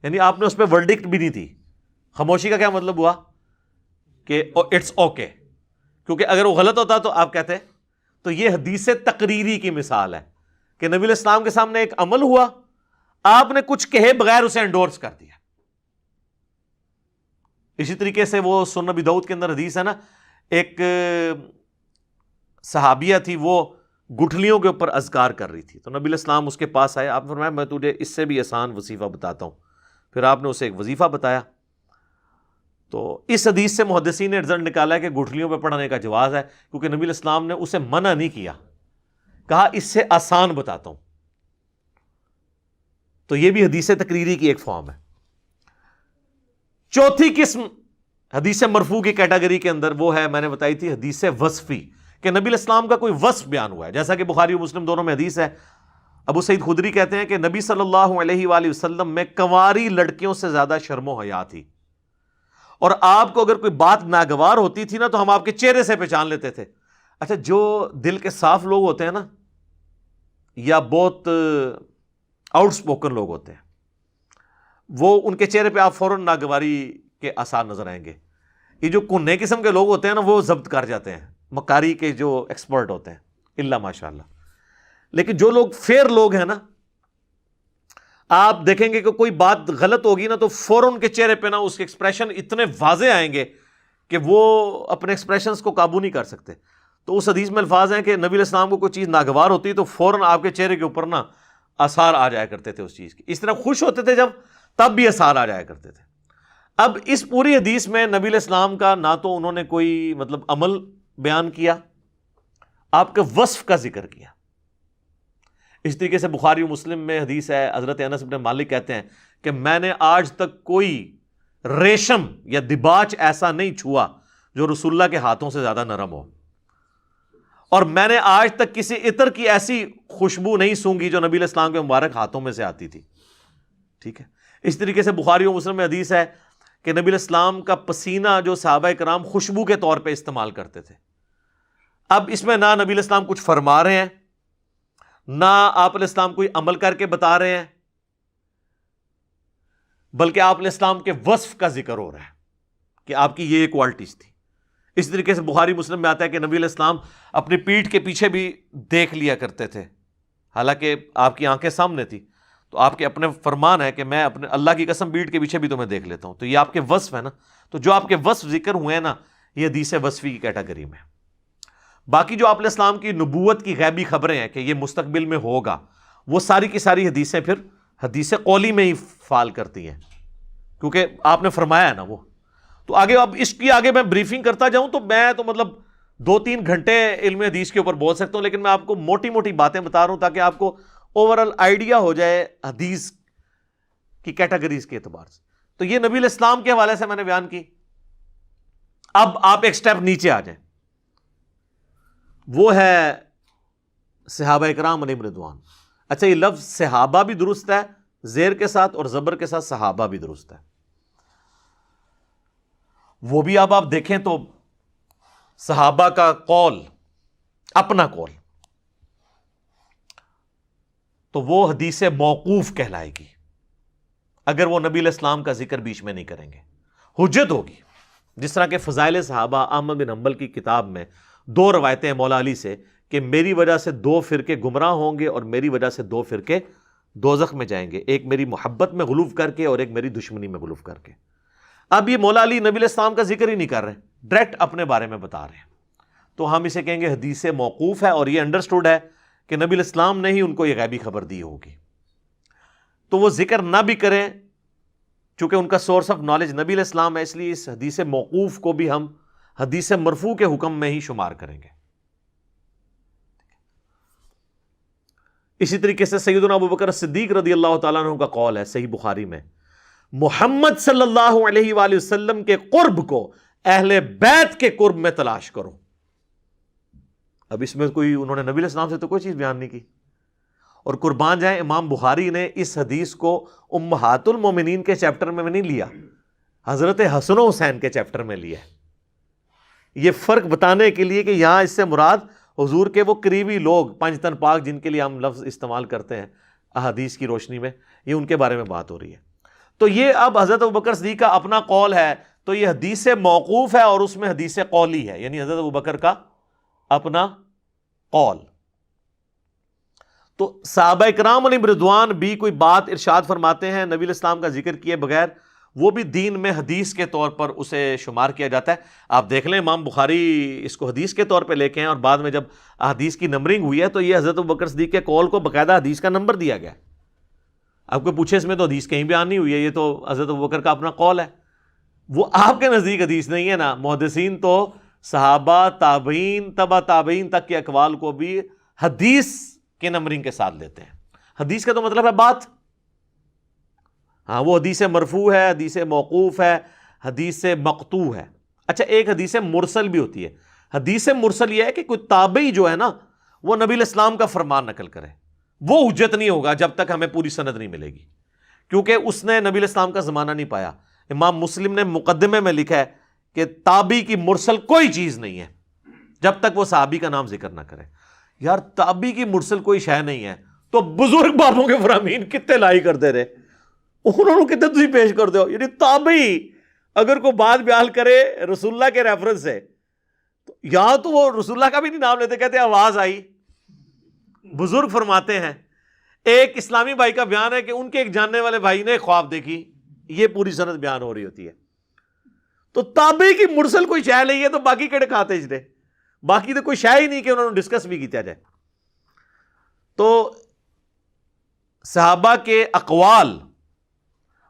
یعنی آپ نے اس پہ ورڈکٹ بھی نہیں تھی۔ خاموشی کا کیا مطلب ہوا؟ کہ اٹس اوکے، کیونکہ اگر وہ غلط ہوتا تو آپ کہتے۔ تو یہ حدیث تقریری کی مثال ہے کہ نبی علیہ السلام کے سامنے ایک عمل ہوا، آپ نے کچھ کہے بغیر اسے انڈورس کر دیا۔ اسی طریقے سے وہ سنن ابی داؤد کے اندر حدیث ہے نا، ایک صحابیہ تھی، وہ گٹھلیوں کے اوپر اذکار کر رہی تھی، تو نبی علیہ السلام اس کے پاس آئے، آپ نے فرمایا میں تجھے اس سے بھی آسان وظیفہ بتاتا ہوں۔ پھر آپ نے اسے ایک وظیفہ بتایا۔ تو اس حدیث سے محدثین نے رزلٹ نکالا ہے کہ گٹھلیوں پہ پڑھنے کا جواز ہے، کیونکہ نبی علیہ السلام نے اسے منع نہیں کیا، کہا اس سے آسان بتاتا ہوں۔ تو یہ بھی حدیث تقریری کی ایک فارم ہے۔ چوتھی قسم حدیث مرفوع کی کیٹیگری کے اندر وہ ہے، میں نے بتائی تھی، حدیث وصفی، کہ نبی علیہ السلام کا کوئی وصف بیان ہوا ہے، جیسا کہ بخاری و مسلم دونوں میں حدیث ہے۔ ابو سعید خدری کہتے ہیں کہ نبی صلی اللہ علیہ وآلہ وسلم میں کنواری لڑکیوں سے زیادہ شرم و حیا تھی، اور آپ کو اگر کوئی بات ناگوار ہوتی تھی نا تو ہم آپ کے چہرے سے پہچان لیتے تھے۔ اچھا، جو دل کے صاف لوگ ہوتے ہیں نا، یا بہت آؤٹ سپوکن لوگ ہوتے ہیں، وہ ان کے چہرے پہ آپ فوراً ناگواری کے آثار نظر آئیں گے۔ یہ جو کنے قسم کے لوگ ہوتے ہیں نا، وہ ضبط کر جاتے ہیں، مکاری کے جو ایکسپرٹ ہوتے ہیں، اللہ ماشاء اللہ۔ لیکن جو لوگ فیئر لوگ ہیں نا، آپ دیکھیں گے کہ کوئی بات غلط ہوگی نا تو فوراً ان کے چہرے پہ نا اس کے ایکسپریشن اتنے واضح آئیں گے کہ وہ اپنے ایکسپریشنز کو قابو نہیں کر سکتے۔ تو اس حدیث میں الفاظ ہیں کہ نبی علیہ السلام کو کوئی چیز ناگوار ہوتی تو فوراً آپ کے چہرے کے اوپر نا آثار آ جایا کرتے تھے اس چیز کے، اس طرح خوش ہوتے تھے جب، تب بھی آثار آ جایا کرتے تھے۔ اب اس پوری حدیث میں نبی علیہ السلام کا نہ تو انہوں نے کوئی عمل بیان کیا، آپ کے وصف کا ذکر کیا۔ اس طریقے سے بخاری و مسلم میں حدیث ہے، حضرت انس بن مالک کہتے ہیں کہ میں نے آج تک کوئی ریشم یا دباچ ایسا نہیں چھوا جو رسول اللہ کے ہاتھوں سے زیادہ نرم ہو، اور میں نے آج تک کسی عطر کی ایسی خوشبو نہیں سونگھی جو نبی علیہ السلام کے مبارک ہاتھوں میں سے آتی تھی۔ ٹھیک ہے، اس طریقے سے بخاری و مسلم میں حدیث ہے کہ نبی علیہ السلام کا پسینہ جو صحابہ کرام خوشبو کے طور پہ استعمال کرتے تھے. اب اس میں نہ نبی علیہ السلام کچھ فرما رہے ہیں، نہ آپ علیہ السلام کوئی عمل کر کے بتا رہے ہیں، بلکہ آپ علیہ السلام کے وصف کا ذکر ہو رہا ہے کہ آپ کی یہ کوالٹیز تھی. اس طریقے سے بخاری مسلم میں آتا ہے کہ نبی علیہ السلام اپنی پیٹھ کے پیچھے بھی دیکھ لیا کرتے تھے، حالانکہ آپ کی آنکھیں سامنے تھی، تو آپ کے اپنے فرمان ہے کہ میں اپنے اللہ کی قسم پیٹھ کے پیچھے بھی تمہیں دیکھ لیتا ہوں. تو یہ آپ کے وصف ہے نا، تو جو آپ کے وصف ذکر ہوئے ہیں نا، یہ حدیث وصفی کی کیٹیگری میں. باقی جو آپ علیہ السلام کی نبوت کی غیبی خبریں ہیں کہ یہ مستقبل میں ہوگا، وہ ساری کی ساری حدیثیں پھر حدیث قولی میں ہی فال کرتی ہیں، کیونکہ آپ نے فرمایا ہے نا وہ. تو آگے اب اس کی آگے میں بریفنگ کرتا جاؤں تو میں تو مطلب 2-3 گھنٹے علم حدیث کے اوپر بول سکتا ہوں، لیکن میں آپ کو موٹی موٹی باتیں بتا رہا ہوں تاکہ آپ کو اوورال آئیڈیا ہو جائے حدیث کی کیٹیگریز کے اعتبار سے. تو یہ نبی علیہ السلام کے حوالے سے میں نے بیان کی. اب آپ ایک سٹیپ نیچے آ جائیں، وہ ہے صحابہ اکرام علیہم رضوان. اچھا، یہ لفظ صحابہ بھی درست ہے زیر کے ساتھ اور زبر کے ساتھ صحابہ بھی درست ہے. وہ بھی اب آپ دیکھیں تو صحابہ کا قول، اپنا قول، تو وہ حدیث موقوف کہلائے گی اگر وہ نبی علیہ السلام کا ذکر بیچ میں نہیں کریں گے. حجت ہوگی. جس طرح کہ فضائل صحابہ احمد بن حنبل کی کتاب میں 2 روایتیں ہیں مولا علی سے کہ میری وجہ سے 2 فرقے گمراہ ہوں گے اور میری وجہ سے 2 فرقے دوزخ میں جائیں گے، ایک میری محبت میں غلو کر کے اور ایک میری دشمنی میں غلو کر کے. اب یہ مولا علی نبی علیہ السلام کا ذکر ہی نہیں کر رہے، ڈائریکٹ اپنے بارے میں بتا رہے ہیں، تو ہم اسے کہیں گے حدیث موقوف ہے. اور یہ انڈرسٹوڈ ہے کہ نبی علیہ السلام نے ہی ان کو یہ غیبی خبر دی ہوگی، تو وہ ذکر نہ بھی کریں چونکہ ان کا سورس آف نالج نبی علیہ السلام ہے، اس لیے اس حدیث موقوف کو بھی ہم حدیث مرفوع کے حکم میں ہی شمار کریں گے. اسی طریقے سے سیدنا ابو بکر صدیق رضی اللہ تعالیٰ عنہ کا قول ہے صحیح بخاری میں، محمد صلی اللہ علیہ وآلہ وسلم کے قرب کو اہل بیت کے قرب میں تلاش کرو. اب اس میں کوئی انہوں نے نبی علیہ السلام سے تو کوئی چیز بیان نہیں کی. اور قربان جائیں، امام بخاری نے اس حدیث کو امہات المومنین کے چیپٹر میں نہیں لیا، حضرت حسن و حسین کے چیپٹر میں لیا. یہ فرق بتانے کے لیے کہ یہاں اس سے مراد حضور کے وہ قریبی لوگ 5 تن پاک جن کے لیے ہم لفظ استعمال کرتے ہیں احادیث کی روشنی میں، یہ ان کے بارے میں بات ہو رہی ہے. تو یہ اب حضرت ابوبکر صدیق کا اپنا قول ہے، تو یہ حدیث موقوف ہے اور اس میں حدیث قولی ہے، یعنی حضرت ابوبکر کا اپنا قول. تو صحابہ اکرام علیہم رضوان بھی کوئی بات ارشاد فرماتے ہیں نبی علیہ السلام کا ذکر کیے بغیر، وہ بھی دین میں حدیث کے طور پر اسے شمار کیا جاتا ہے. آپ دیکھ لیں امام بخاری اس کو حدیث کے طور پہ لے کے ہیں، اور بعد میں جب حدیث کی نمبرنگ ہوئی ہے تو یہ حضرت ابوبکر صدیق کے قول کو باقاعدہ حدیث کا نمبر دیا گیا. آپ کو پوچھے اس میں تو حدیث کہیں بیان نہیں ہوئی ہے، یہ تو حضرت ابوبکر کا اپنا قول ہے. وہ آپ کے نزدیک حدیث نہیں ہے نا. محدثین تو صحابہ، تابعین، تبع تابعین تک کے اقوال کو بھی حدیث کے نمبرنگ کے ساتھ لیتے ہیں. حدیث کا تو مطلب ہے بات. ہاں، وہ حدیث مرفوع ہے، حدیث موقوف ہے، حدیث مقطوع ہے. اچھا، ایک حدیث مرسل بھی ہوتی ہے. حدیث مرسل یہ ہے کہ کوئی تابعی جو ہے نا وہ نبی علیہ السلام کا فرمان نقل کرے، وہ حجت نہیں ہوگا جب تک ہمیں پوری سند نہیں ملے گی، کیونکہ اس نے نبی علیہ السلام کا زمانہ نہیں پایا. امام مسلم نے مقدمے میں لکھا ہے کہ تابعی کی مرسل کوئی چیز نہیں ہے جب تک وہ صحابی کا نام ذکر نہ کرے. یار، تابعی کی مرسل کوئی شے نہیں ہے تو بزرگ بابوں کے فرامین کتنے لائی کرتے رہے، انہوں نے کتنے تھی پیش کر دو. یعنی تابعی اگر کوئی بات بیان کرے رسول اللہ کے ریفرنس سے تو یا تو وہ رسول اللہ کا بھی نہیں نام لیتے، کہتے آواز آئی. بزرگ فرماتے ہیں ایک اسلامی بھائی کا بیان ہے کہ ان کے ایک جاننے والے بھائی نے خواب دیکھی، یہ پوری سند بیان ہو رہی ہوتی ہے. تو تابعی کی مرسل کوئی شے نہیں ہے تو باقی کہڑے کھاتے اجرے، باقی تو کوئی شے ہی نہیں کہ انہوں نے ڈسکس بھی کیا جائے. تو صحابہ کے اقوال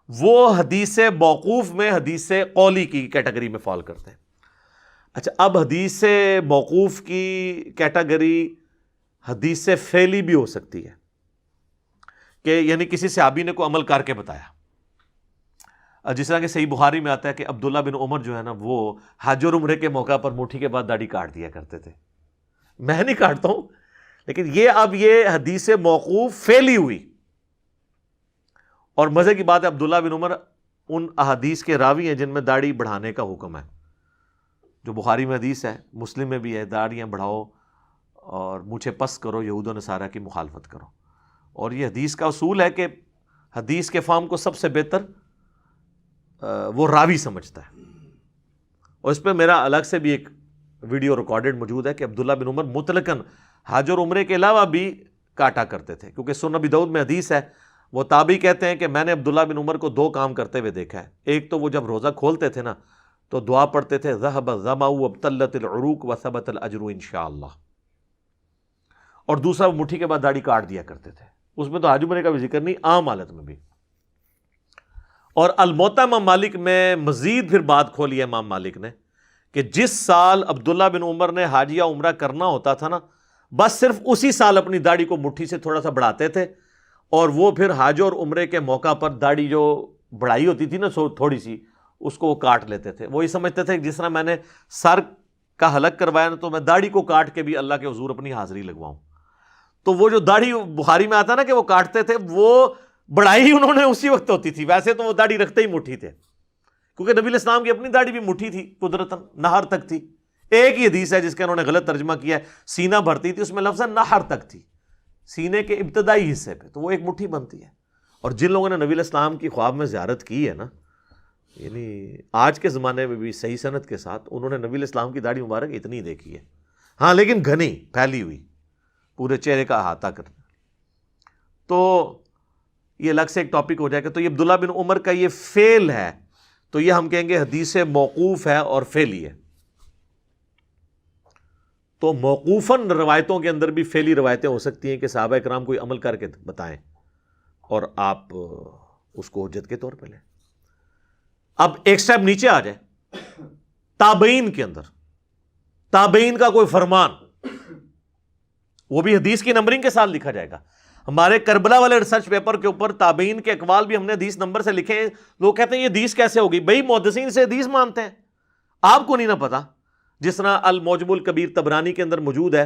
وہ حدیث موقوف میں حدیث قولی کی کیٹیگری میں فال کرتے ہیں. اچھا، اب حدیث موقوف کی کیٹیگری حدیث فعلی بھی ہو سکتی ہے کہ یعنی کسی صحابی نے کوئی عمل کر کے بتایا. جس طرح کہ صحیح بخاری میں آتا ہے کہ عبداللہ بن عمر جو ہے نا وہ حج اور عمرے کے موقع پر مٹھی کے بعد داڑھی کاٹ دیا کرتے تھے. میں نہیں کاٹتا ہوں، لیکن یہ اب یہ حدیث موقوف فعلی ہوئی. اور مزے کی بات ہے عبداللہ بن عمر ان احادیث کے راوی ہیں جن میں داڑھی بڑھانے کا حکم ہے، جو بخاری میں حدیث ہے، مسلم میں بھی ہے، داڑھیاں بڑھاؤ اور مونچھیں پس کرو، یہود و نصارہ کی مخالفت کرو. اور یہ حدیث کا اصول ہے کہ حدیث کے فہم کو سب سے بہتر وہ راوی سمجھتا ہے. اور اس پہ میرا الگ سے بھی ایک ویڈیو ریکارڈڈ موجود ہے کہ عبداللہ بن عمر مطلقاً حج اور عمرے کے علاوہ بھی کاٹا کرتے تھے، کیونکھ سنن ابی داؤد میں حدیث ہے، وہ تابعی کہتے ہیں کہ میں نے عبداللہ بن عمر کو 2 کام کرتے ہوئے دیکھا ہے. ایک تو وہ جب روزہ کھولتے تھے نا تو دعا پڑھتے تھے ذهب الظمأ وابتلت العروق وثبت الاجر انشاءاللہ، اور دوسرا وہ مٹھی کے بعد داڑھی کاٹ دیا کرتے تھے. اس میں تو حج عمرے کا بھی ذکر نہیں، عام حالت میں بھی. اور الموطا امام مالک میں مزید پھر بات کھولی ہے امام مالک نے کہ جس سال عبداللہ بن عمر نے حج یا عمرہ کرنا ہوتا تھا نا، بس صرف اسی سال اپنی داڑھی کو مٹھی سے تھوڑا سا بڑھاتے تھے، اور وہ پھر حج اور عمرے کے موقع پر داڑھی جو بڑھائی ہوتی تھی نا تھوڑی سی، اس کو وہ کاٹ لیتے تھے. وہی سمجھتے تھے کہ جس طرح میں نے سر کا حلق کروایا نا، تو میں داڑھی کو کاٹ کے بھی اللہ کے حضور اپنی حاضری لگواؤں. تو وہ جو داڑھی بخاری میں آتا نا کہ وہ کاٹتے تھے، وہ بڑھائی انہوں نے اسی وقت ہوتی تھی. ویسے تو وہ داڑھی رکھتے ہی مٹھی تھے، کیونکہ نبی علیہ السلام کی اپنی داڑھی بھی مٹھی تھی، قدرتاً نہر تک تھی. ایک ہی حدیث ہے جس کا انہوں نے غلط ترجمہ کیا ہے، سینہ بھرتی تھی، اس میں لفظ نہر تک تھی، سینے کے ابتدائی حصے پہ، تو وہ ایک مٹھی بنتی ہے. اور جن لوگوں نے نبی علیہ السلام کی خواب میں زیارت کی ہے نا، یعنی آج کے زمانے میں بھی صحیح سند کے ساتھ، انہوں نے نبی علیہ السلام کی داڑھی مبارک اتنی دیکھی ہے. ہاں لیکن گھنی پھیلی ہوئی، پورے چہرے کا احاطہ کرنا. تو یہ الگ سے ایک ٹاپک ہو جائے گا. تو یہ عبداللہ بن عمر کا یہ فعل ہے، تو یہ ہم کہیں گے حدیث موقوف ہے اور فعلی ہے. تو موقوفاً روایتوں کے اندر بھی فعلی روایتیں ہو سکتی ہیں کہ صحابہ کرام کوئی عمل کر کے بتائیں اور آپ اس کو حجت کے طور پہ لیں. اب ایک سٹیپ نیچے آ جائے، تابعین کے اندر تابعین کا کوئی فرمان، وہ بھی حدیث کی نمبرنگ کے ساتھ لکھا جائے گا. ہمارے کربلا والے ریسرچ پیپر کے اوپر تابعین کے اقوال بھی ہم نے حدیث نمبر سے لکھے ہیں. لوگ کہتے ہیں یہ حدیث کیسے ہوگی؟ بھئی محدثین سے حدیث مانتے ہیں، آپ کو نہیں نہ پتا. جس طرح المعجم الکبیر طبرانی کے اندر موجود ہے،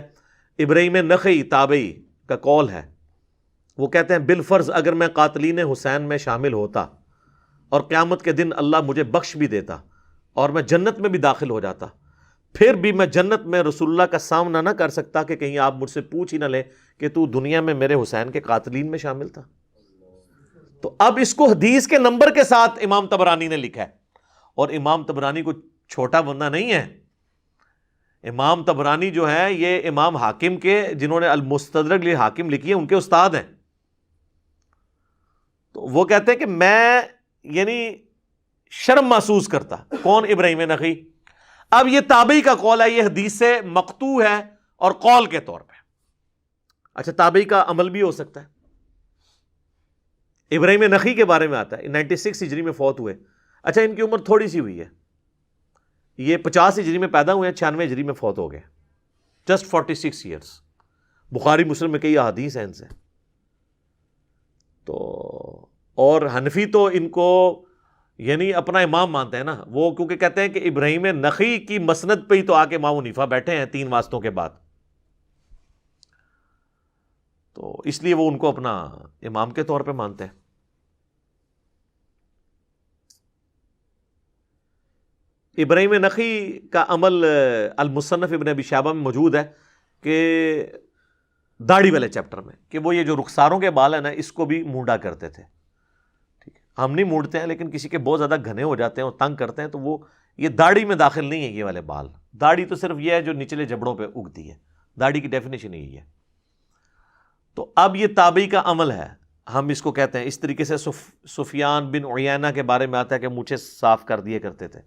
ابراہیم نخعی تابعی کا قول ہے، وہ کہتے ہیں بالفرض اگر میں قاتلین حسین میں شامل ہوتا اور قیامت کے دن اللہ مجھے بخش بھی دیتا اور میں جنت میں بھی داخل ہو جاتا، پھر بھی میں جنت میں رسول اللہ کا سامنا نہ کر سکتا کہ کہیں آپ مجھ سے پوچھ ہی نہ لیں کہ تو دنیا میں میرے حسین کے قاتلین میں شامل تھا. تو اب اس کو حدیث کے نمبر کے ساتھ امام طبرانی نے لکھا ہے. اور امام طبرانی کو چھوٹا بندہ نہیں ہے. امام طبرانی جو ہے یہ امام حاکم کے، جنہوں نے المستدرک حاکم لکھی ہے، ان کے استاد ہیں. تو وہ کہتے ہیں کہ میں یعنی شرم محسوس کرتا. کون؟ ابراہیم نخعی. اب یہ تابعی کا قول ہے، یہ حدیث سے مقطوع ہے اور قول کے طور پہ. اچھا تابعی کا عمل بھی ہو سکتا ہے. ابراہیم نخعی کے بارے میں آتا ہے 96 ہجری میں فوت ہوئے. اچھا ان کی عمر تھوڑی سی ہوئی ہے، یہ 50 ہجری میں پیدا ہوئے ہیں، 96 ہجری میں فوت ہو گئے. Just 46 years. بخاری مسلم میں کئی احادیث ہیں ان سے. تو اور حنفی تو ان کو یعنی اپنا امام مانتے ہیں نا، وہ کیونکہ کہتے ہیں کہ ابراہیم نخعی کی مسند پہ ہی تو آ کے امام حنیفہ بیٹھے ہیں 3 واسطوں کے بعد، تو اس لیے وہ ان کو اپنا امام کے طور پہ مانتے ہیں. ابراہیم نخعی کا عمل المصنف ابن ابی شیبہ میں موجود ہے کہ داڑھی والے چیپٹر میں، کہ وہ یہ جو رخساروں کے بال ہیں نا، اس کو بھی مونڈا کرتے تھے. ٹھیک ہے، ہم نہیں مونڈتے ہیں، لیکن کسی کے بہت زیادہ گھنے ہو جاتے ہیں اور تنگ کرتے ہیں تو وہ یہ داڑھی میں داخل نہیں ہے یہ والے بال. داڑھی تو صرف یہ ہے جو نچلے جبڑوں پہ اگتی ہے، داڑھی کی ڈیفینیشن یہی ہے. تو اب یہ تابعی کا عمل ہے، ہم اس کو کہتے ہیں. اس طریقے سے سفیان بن عیینہ کے بارے میں آتا ہے کہ مونچھیں صاف کر دیے کرتے تھے.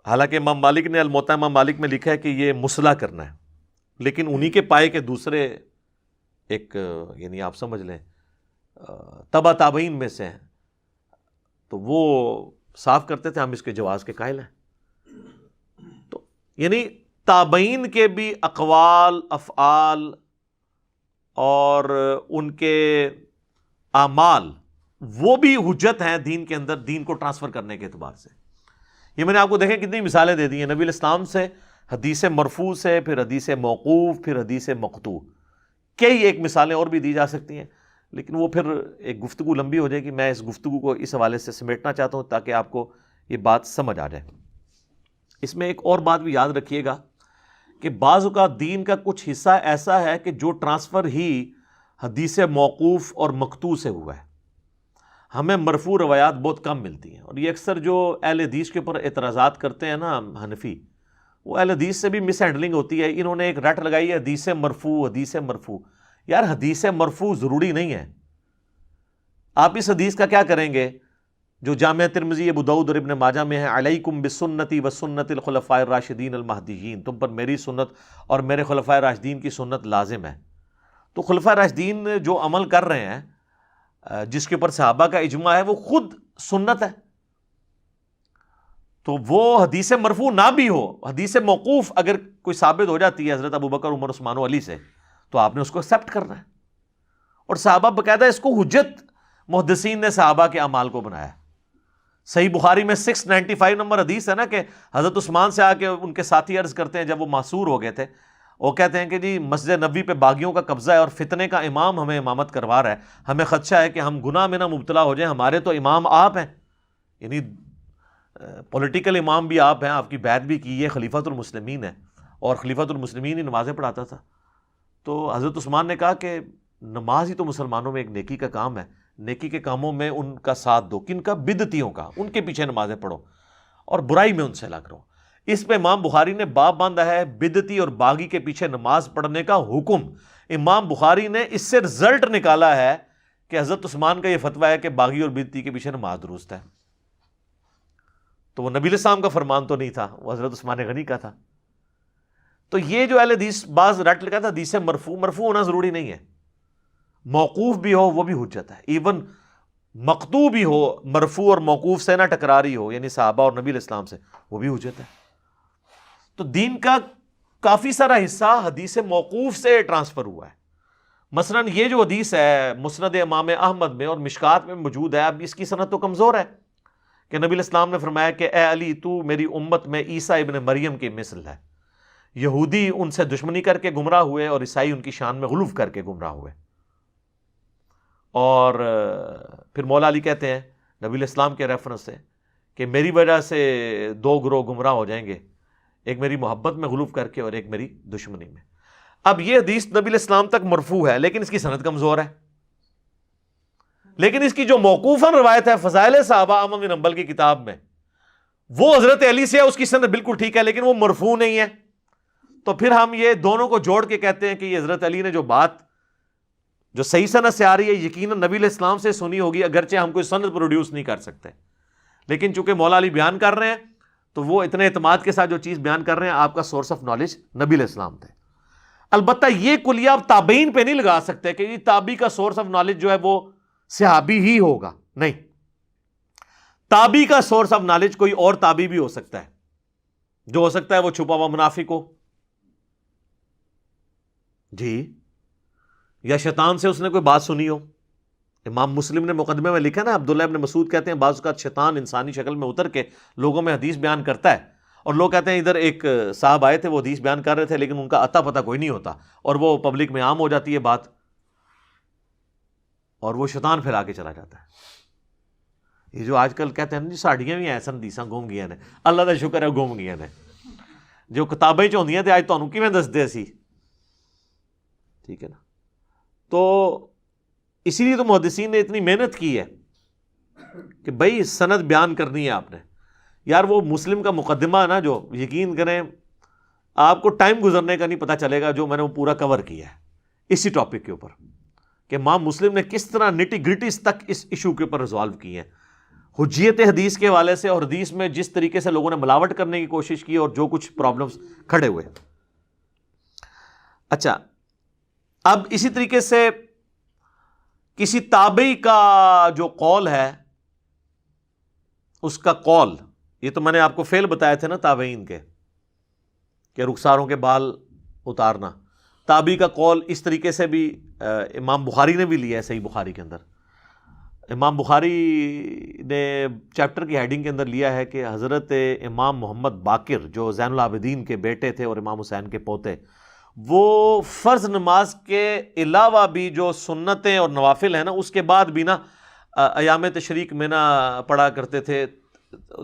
حالانکہ امام مالک نے الموطا امام مالک میں لکھا ہے کہ یہ مسلح کرنا ہے، لیکن انہی کے پائے کے دوسرے ایک یعنی آپ سمجھ لیں تبع تابعین میں سے ہیں، تو وہ صاف کرتے تھے. ہم اس کے جواز کے قائل ہیں. تو یعنی تابعین کے بھی اقوال، افعال اور ان کے اعمال وہ بھی حجت ہیں دین کے اندر، دین کو ٹرانسفر کرنے کے اعتبار سے. یہ میں نے آپ کو دیکھیں کتنی مثالیں دے دی ہیں نبی علیہ السلام سے، حدیث مرفوع سے، پھر حدیث موقوف، پھر حدیث مقطوع. کئی ایک مثالیں اور بھی دی جا سکتی ہیں. لیکن وہ پھر ایک گفتگو لمبی ہو جائے گی. میں اس گفتگو کو اس حوالے سے سمیٹنا چاہتا ہوں تاکہ آپ کو یہ بات سمجھ آ جائے. اس میں ایک اور بات بھی یاد رکھیے گا کہ بعض اوقات دین کا کچھ حصہ ایسا ہے کہ جو ٹرانسفر ہی حدیث موقوف اور مقطوع سے ہوا ہے. ہمیں مرفوع روایات بہت کم ملتی ہیں، اور یہ اکثر جو اہل حدیث کے اوپر اعتراضات کرتے ہیں نا حنفی، وہ اہل حدیث سے بھی مس ہینڈلنگ ہوتی ہے. انہوں نے ایک رٹ لگائی ہے حدیث مرفوع، حدیث مرفوع. یار حدیث مرفوع ضروری نہیں ہے. آپ اس حدیث کا کیا کریں گے جو جامعہ ترمذی، ابو داؤد اور ابن ماجہ میں ہے، علیکم بسنتی وسنت الخلفاء الراشدین المہدیین، تم پر میری سنت اور میرے خلفاء راشدین کی سنت لازم ہے. تو خلفاء راشدین جو عمل کر رہے ہیں جس کے اوپر صحابہ کا اجماع ہے وہ خود سنت ہے. تو وہ حدیث مرفوع نہ بھی ہو، حدیث موقوف اگر کوئی ثابت ہو جاتی ہے حضرت ابوبکر، عمر، عثمان و علی سے، تو آپ نے اس کو ایکسیپٹ کرنا ہے. اور صحابہ باقاعدہ اس کو حجت محدثین نے صحابہ کے اعمال کو بنایا. صحیح بخاری میں 695 نمبر حدیث ہے نا کہ حضرت عثمان سے آ کے ان کے ساتھی عرض کرتے ہیں جب وہ معصور ہو گئے تھے، وہ کہتے ہیں کہ جی مسجد نبوی پہ باغیوں کا قبضہ ہے اور فتنے کا امام ہمیں امامت کروا رہا ہے، ہمیں خدشہ ہے کہ ہم گناہ میں نہ مبتلا ہو جائیں، ہمارے تو امام آپ ہیں، یعنی پولیٹیکل امام بھی آپ ہیں، آپ کی بیعت بھی کی ہے، خلیفۃ المسلمین ہے، اور خلیفۃ المسلمین ہی نمازیں پڑھاتا تھا. تو حضرت عثمان نے کہا کہ نماز ہی تو مسلمانوں میں ایک نیکی کا کام ہے، نیکی کے کاموں میں ان کا ساتھ دو. کن کا؟ بدعتیوں کا. ان کے پیچھے نمازیں پڑھو اور برائی میں ان سے لگ رہو. اس پہ امام بخاری نے باب باندھا ہے بدعتی اور باغی کے پیچھے نماز پڑھنے کا حکم. امام بخاری نے اس سے رزلٹ نکالا ہے کہ حضرت عثمان کا یہ فتویٰ ہے کہ باغی اور بدعتی کے پیچھے نماز درست ہے. تو وہ نبی علیہ السلام کا فرمان تو نہیں تھا، وہ حضرت عثمان غنی کا تھا. تو یہ جو اہل حدیث بعض رٹ لگا تھا حدیث مرفوع ہونا ضروری نہیں ہے، موقوف بھی ہو وہ بھی حجت ہے. ایون مقطوع بھی ہو، مرفوع اور موقوف سے نہ ٹکراری ہو، یعنی صحابہ اور نبی علیہ السلام سے، وہ بھی حجت ہے. تو دین کا کافی سارا حصہ حدیث موقوف سے ٹرانسفر ہوا ہے. مثلا یہ جو حدیث ہے مسند امام احمد میں اور مشکات میں موجود ہے، اب اس کی سند تو کمزور ہے کہ نبی علیہ السلام نے فرمایا کہ اے علی تو میری امت میں عیسیٰ ابن مریم کی مثل ہے. یہودی ان سے دشمنی کر کے گمراہ ہوئے اور عیسائی ان کی شان میں غلو کر کے گمراہ ہوئے. اور پھر مولا علی کہتے ہیں نبی علیہ السلام کے ریفرنس سے کہ میری وجہ سے دو گروہ گمراہ ہو جائیں گے، ایک میری محبت میں غلو کر کے اور ایک میری دشمنی میں. اب یہ حدیث نبی علیہ السلام تک مرفوع ہے لیکن اس کی سند کمزور ہے. لیکن اس کی جو موقوفاً روایت ہے فضائل صحابہ احمد بن حنبل کی کتاب میں، وہ حضرت علی سے ہے، اس کی سند بالکل ٹھیک ہے لیکن وہ مرفوع نہیں ہے. تو پھر ہم یہ دونوں کو جوڑ کے کہتے ہیں کہ یہ حضرت علی نے جو بات جو صحیح سند سے آ رہی ہے یقیناً نبی علیہ السلام سے سنی ہوگی، اگرچہ ہم کوئی سند پروڈیوس نہیں کر سکتے، لیکن چونکہ مولا علی بیان کر رہے ہیں تو وہ اتنے اعتماد کے ساتھ جو چیز بیان کر رہے ہیں آپ کا سورس آف نالج نبی علیہ السلام تھے. البتہ یہ کلیہ آپ تابعین پہ نہیں لگا سکتے کہ یہ تابعی کا سورس آف نالج جو ہے وہ صحابی ہی ہوگا. نہیں، تابعی کا سورس آف نالج کوئی اور تابعی بھی ہو سکتا ہے، جو ہو سکتا ہے وہ چھپا ہوا منافق ہو جی، یا شیطان سے اس نے کوئی بات سنی ہو. امام مسلم نے مقدمے میں لکھا نا، عبداللہ ابن مسعود کہتے ہیں بعض اوقات شیطان انسانی شکل میں اتر کے لوگوں میں حدیث بیان کرتا ہے، اور لوگ کہتے ہیں ادھر ایک صاحب آئے تھے وہ حدیث بیان کر رہے تھے لیکن ان کا اتا پتہ کوئی نہیں ہوتا، اور وہ پبلک میں عام ہو جاتی ہے بات اور وہ شیطان پھیلا کے چلا جاتا ہے. یہ جو آج کل کہتے ہیں جی ساڑیاں بھی ایسا حدیثاں گم گیا نے، اللہ کا شکر ہے گم گیا نے، جو کتابیں چاہیے تھے آج تمہیں کیویں دس دے سی. ٹھیک ہے نا. تو اسی لیے تو محدثین نے اتنی محنت کی ہے کہ بھائی سند بیان کرنی ہے آپ نے. یار وہ مسلم کا مقدمہ ہے نا، جو یقین کریں آپ کو ٹائم گزرنے کا نہیں پتہ چلے گا، جو میں نے وہ پورا کور کیا ہے اسی ٹاپک کے اوپر کہ امام مسلم نے کس طرح نٹی گریٹیز تک اس ایشو کے اوپر ریزالو کی ہیں، حجیت حدیث کے حوالے سے، اور حدیث میں جس طریقے سے لوگوں نے ملاوٹ کرنے کی کوشش کی اور جو کچھ پرابلمز کھڑے ہوئے. اچھا، اب اسی طریقے سے کسی تابعی کا جو قول ہے اس کا قول، یہ تو میں نے آپ کو فعل بتایا تھے نا تابعین کے کہ رخساروں کے بال اتارنا. تابعی کا قول اس طریقے سے بھی امام بخاری نے بھی لیا ہے صحیح بخاری کے اندر. امام بخاری نے چیپٹر کی ہیڈنگ کے اندر لیا ہے کہ حضرت امام محمد باقر جو زین العابدین کے بیٹے تھے اور امام حسین کے پوتے، وہ فرض نماز کے علاوہ بھی جو سنتیں اور نوافل ہیں نا، اس کے بعد بھی نا ایام تشریق میں نا پڑھا کرتے تھے،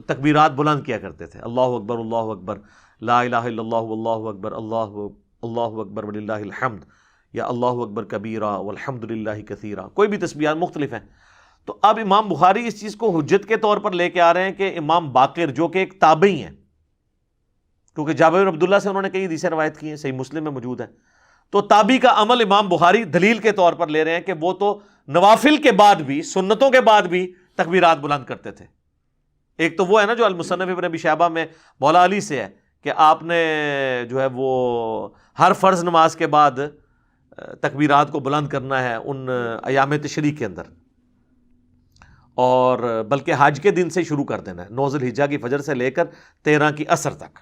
تکبیرات بلند کیا کرتے تھے، اللہ اکبر اللہ اکبر، لا الہ الا اللہ واللہ اکبر، اللہ اکبر وللہ الحمد، یا اللہ اکبر کبیرہ والحمد للہ کثیرہ، کوئی بھی تسبیحات مختلف ہیں۔ تو اب امام بخاری اس چیز کو حجت کے طور پر لے کے آ رہے ہیں کہ امام باقر جو کہ ایک تابعی ہیں، کیونکہ جابر بن عبداللہ سے انہوں نے کئی حدیثیں روایت کی ہیں، صحیح مسلم میں موجود ہے، تو تابعی کا عمل امام بخاری دلیل کے طور پر لے رہے ہیں کہ وہ تو نوافل کے بعد بھی، سنتوں کے بعد بھی تکبیرات بلند کرتے تھے۔ ایک تو وہ ہے نا جو المصنف ابن ابی شیبہ میں مولا علی سے ہے کہ آپ نے جو ہے وہ ہر فرض نماز کے بعد تکبیرات کو بلند کرنا ہے ان ایام تشریق کے اندر، اور بلکہ حج کے دن سے شروع کر دینا ہے، 9 ذی الحجہ کی فجر سے لے کر 13 کی عصر تک۔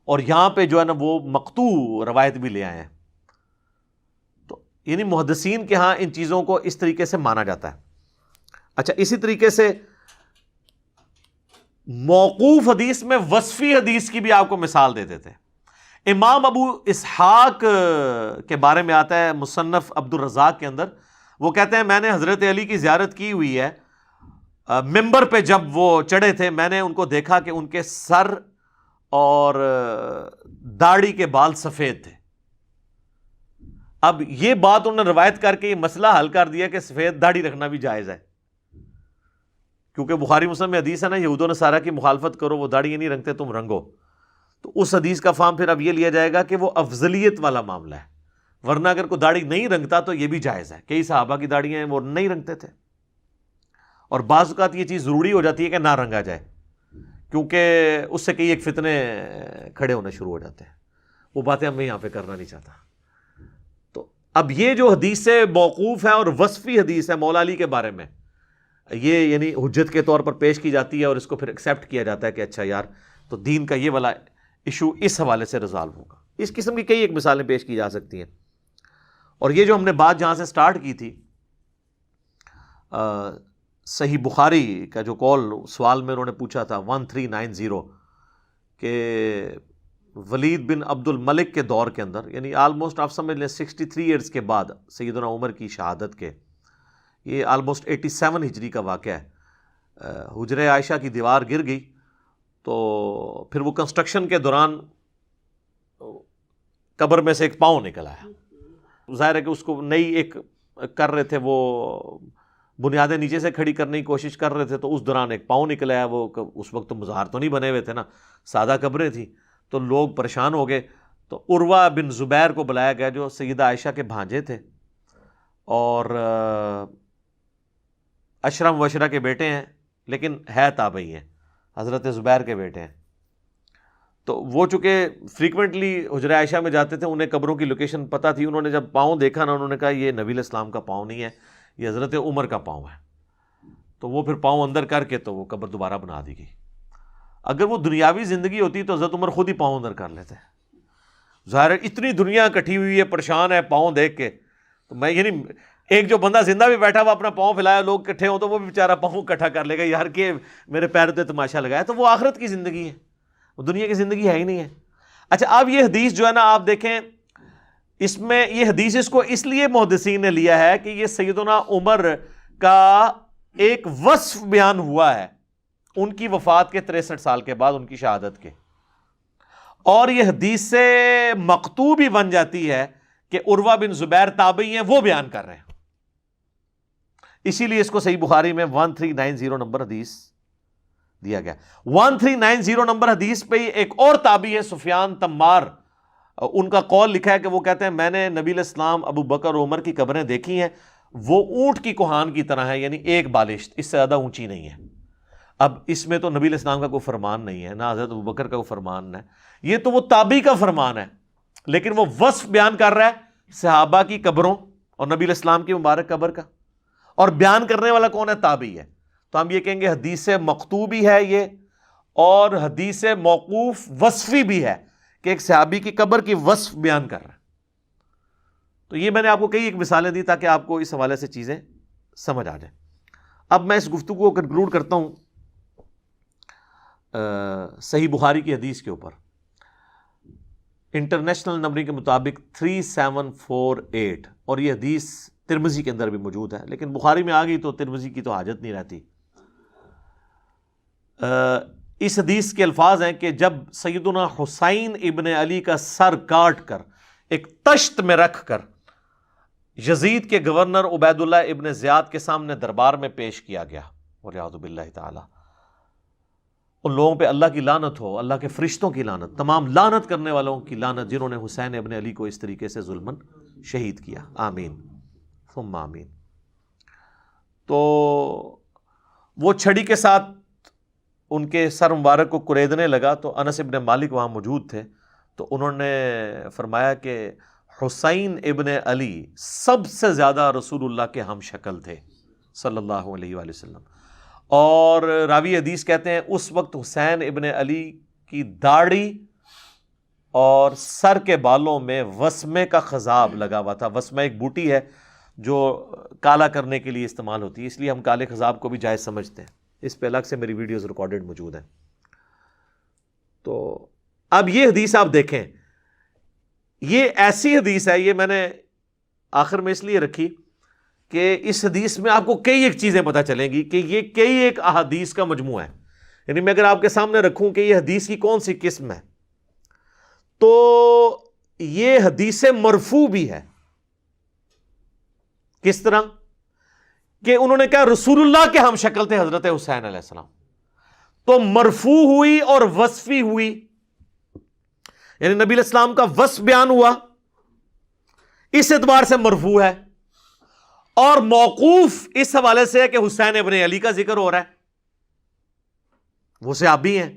اور یہاں پہ جو ہے نا وہ مقطوع روایت بھی لے آئے ہیں، تو یعنی محدثین کے ہاں ان چیزوں کو اس طریقے سے مانا جاتا ہے۔ اچھا، اسی طریقے سے موقوف حدیث میں وصفی حدیث کی بھی آپ کو مثال دے دیتے ہیں۔ امام ابو اسحاق کے بارے میں آتا ہے مصنف عبد الرزاق کے اندر، وہ کہتے ہیں میں نے حضرت علی کی زیارت کی ہوئی ہے، ممبر پہ جب وہ چڑھے تھے میں نے ان کو دیکھا کہ ان کے سر اور داڑھی کے بال سفید تھے۔ اب یہ بات انہوں نے روایت کر کے یہ مسئلہ حل کر دیا کہ سفید داڑھی رکھنا بھی جائز ہے، کیونکہ بخاری مسلم میں حدیث ہے نا، یہود و نصارہ کی مخالفت کرو، وہ داڑھی نہیں رنگتے تم رنگو، تو اس حدیث کا فہم پھر اب یہ لیا جائے گا کہ وہ افضلیت والا معاملہ ہے، ورنہ اگر کوئی داڑھی نہیں رنگتا تو یہ بھی جائز ہے۔ کئی صحابہ کی داڑیاں ہیں وہ نہیں رنگتے تھے، اور بعض اوقات یہ چیز ضروری ہو جاتی ہے کہ نہ رنگا جائے، کیونکہ اس سے کئی ایک فتنے کھڑے ہونے شروع ہو جاتے ہیں، وہ باتیں میں یہاں پہ کرنا نہیں چاہتا۔ تو اب یہ جو حدیث موقوف ہے اور وصفی حدیث ہے مولا علی کے بارے میں، یہ یعنی حجت کے طور پر پیش کی جاتی ہے، اور اس کو پھر ایکسیپٹ کیا جاتا ہے کہ اچھا یار تو دین کا یہ والا ایشو اس حوالے سے ریزالو ہوگا۔ اس قسم کی کئی ایک مثالیں پیش کی جا سکتی ہیں۔ اور یہ جو ہم نے بات جہاں سے سٹارٹ کی تھی، صحیح بخاری کا جو کال سوال میں انہوں نے پوچھا تھا 1390 کہ ولید بن عبد الملک کے دور کے اندر، یعنی آلموسٹ آپ سمجھ لیں 63 ایئرز کے بعد سیدنا عمر کی شہادت کے، یہ آلموسٹ 87 ہجری کا واقعہ ہے، حجرہ عائشہ کی دیوار گر گئی، تو پھر وہ کنسٹرکشن کے دوران قبر میں سے ایک پاؤں نکل آیا، ظاہر ہے کہ اس کو نئی ایک کر رہے تھے، وہ بنیادیں نیچے سے کھڑی کرنے کی کوشش کر رہے تھے، تو اس دوران ایک پاؤں نکل آیا۔ وہ اس وقت تو مزار تو نہیں بنے ہوئے تھے نا، سادہ قبریں تھیں، تو لوگ پریشان ہو گئے، تو عروہ بن زبیر کو بلایا گیا جو سیدہ عائشہ کے بھانجے تھے اور اشرم وشرہ کے بیٹے ہیں، لیکن ہے تابعی ہیں، حضرت زبیر کے بیٹے ہیں۔ تو وہ چونکہ فریکوینٹلی حجرہ عائشہ میں جاتے تھے، انہیں قبروں کی لوکیشن پتہ تھی، انہوں نے جب پاؤں دیکھا نا، انہوں نے کہا یہ نبی علیہ السلام کا پاؤں نہیں ہے، یہ حضرت عمر کا پاؤں ہے۔ تو وہ پھر پاؤں اندر کر کے تو وہ قبر دوبارہ بنا دی گئی۔ اگر وہ دنیاوی زندگی ہوتی تو حضرت عمر خود ہی پاؤں اندر کر لیتے۔ ظاہر ہے اتنی دنیا کٹھی ہوئی ہے، پریشان ہے پاؤں دیکھ کے، تو میں یعنی ایک جو بندہ زندہ بھی بیٹھا ہوا اپنا پاؤں پھیلایا، لوگ کٹھے ہوں تو وہ بھی بیچارہ پاؤں اکٹھا کر لے گا یار کہ میرے پیر پہ تماشا لگایا، تو وہ آخرت کی زندگی ہے، وہ دنیا کی زندگی ہے ہی نہیں ہے۔ اچھا، اب یہ حدیث جو ہے نا آپ دیکھیں، اس میں یہ حدیث اس کو اس لیے محدثین نے لیا ہے کہ یہ سیدنا عمر کا ایک وصف بیان ہوا ہے ان کی وفات کے 63 سال کے بعد، ان کی شہادت کے، اور یہ حدیث سے مقطوع بھی بن جاتی ہے کہ عروہ بن زبیر تابعی ہیں، وہ بیان کر رہے ہیں، اسی لیے اس کو صحیح بخاری میں 1390 نمبر حدیث دیا گیا۔ 1390 نمبر حدیث پہ ایک اور تابعی ہے سفیان تمار، ان کا قول لکھا ہے کہ وہ کہتے ہیں میں نے نبی علیہ السلام، ابو بکر اور عمر کی قبریں دیکھی ہیں، وہ اونٹ کی کوہان کی طرح ہے، یعنی ایک بالشت، اس سے زیادہ اونچی نہیں ہے۔ اب اس میں تو نبی علیہ السلام کا کوئی فرمان نہیں ہے، نہ حضرت ابو بکر کا کوئی فرمان ہے، یہ تو وہ تابعی کا فرمان ہے، لیکن وہ وصف بیان کر رہا ہے صحابہ کی قبروں اور نبی علیہ السلام کی مبارک قبر کا، اور بیان کرنے والا کون ہے؟ تابعی ہے۔ تو ہم یہ کہیں گے حدیث مقطوع بھی ہے یہ، اور حدیث موقوف وصفی بھی ہے کہ ایک صحابی کی قبر کی وصف بیان کر رہا ہے۔ تو یہ میں نے آپ کو کئی ایک مثالیں دی تاکہ آپ کو اس حوالے سے چیزیں سمجھ آ جائیں۔ اب میں اس گفتگو کو کنکلوڈ کرتا ہوں صحیح بخاری کی حدیث کے اوپر۔ انٹرنیشنل نمبرنگ کے مطابق 3748، اور یہ حدیث ترمذی کے اندر بھی موجود ہے، لیکن بخاری میں آ گئی تو ترمذی کی تو حاجت نہیں رہتی۔ اس حدیث کے الفاظ ہیں کہ جب سیدنا حسین ابن علی کا سر کاٹ کر ایک تشت میں رکھ کر یزید کے گورنر عبید اللہ ابن زیاد کے سامنے دربار میں پیش کیا گیا، والعیاذ باللہ تعالی، ان لوگوں پہ اللہ کی لعنت ہو، اللہ کے فرشتوں کی لعنت، تمام لعنت کرنے والوں کی لعنت جنہوں نے حسین ابن علی کو اس طریقے سے ظلماً شہید کیا، آمین ثم آمین۔ تو وہ چھڑی کے ساتھ ان کے سر مبارک کو کریدنے لگا تو انس ابن مالک وہاں موجود تھے، تو انہوں نے فرمایا کہ حسین ابن علی سب سے زیادہ رسول اللہ کے ہم شکل تھے صلی اللہ علیہ وآلہ وسلم، اور راوی حدیث کہتے ہیں اس وقت حسین ابن علی کی داڑھی اور سر کے بالوں میں وسمے کا خضاب لگا ہوا تھا۔ وسمہ ایک بوٹی ہے جو کالا کرنے کے لیے استعمال ہوتی ہے، اس لیے ہم کالے خضاب کو بھی جائز سمجھتے ہیں، اس پہ الگ سے میری ویڈیوز ریکارڈڈ موجود ہیں۔ تو اب یہ حدیث آپ دیکھیں، یہ ایسی حدیث ہے، یہ میں نے آخر میں اس لیے رکھی کہ اس حدیث میں آپ کو کئی ایک چیزیں پتہ چلیں گی کہ یہ کئی ایک احادیث کا مجموعہ ہے۔ یعنی میں اگر آپ کے سامنے رکھوں کہ یہ حدیث کی کون سی قسم ہے، تو یہ حدیث مرفوع بھی ہے۔ کس طرح کہ انہوں نے کہا رسول اللہ کے ہم شکل تھے حضرت حسین علیہ السلام، تو مرفوع ہوئی اور وصفی ہوئی، یعنی نبی علیہ السلام کا وصف بیان ہوا، اس اعتبار سے مرفوع ہے، اور موقوف اس حوالے سے ہے کہ حسین ابن علی کا ذکر ہو رہا ہے، وہ صحابی ہیں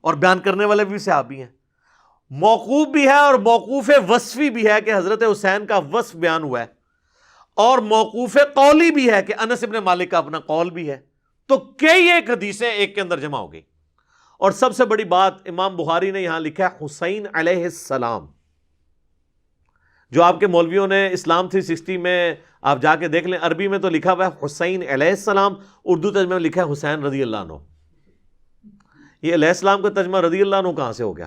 اور بیان کرنے والے بھی صحابی ہیں۔ موقوف بھی ہے اور موقوف وصفی بھی ہے کہ حضرت حسین کا وصف بیان ہوا ہے، اور موقوف قولی بھی ہے کہ انس ابن مالک کا اپنا قول بھی ہے۔ تو کئی ایک حدیثیں ایک کے اندر جمع ہو گئی، اور سب سے بڑی بات امام بخاری نے یہاں لکھا ہے حسین علیہ السلام، جو آپ کے مولویوں نے اسلام 360 میں آپ جا کے دیکھ لیں، عربی میں تو لکھا ہوا ہے حسین علیہ السلام، اردو ترجمے میں لکھا ہے حسین رضی اللہ عنہ۔ یہ علیہ السلام کا ترجمہ رضی اللہ عنہ کہاں سے ہو گیا؟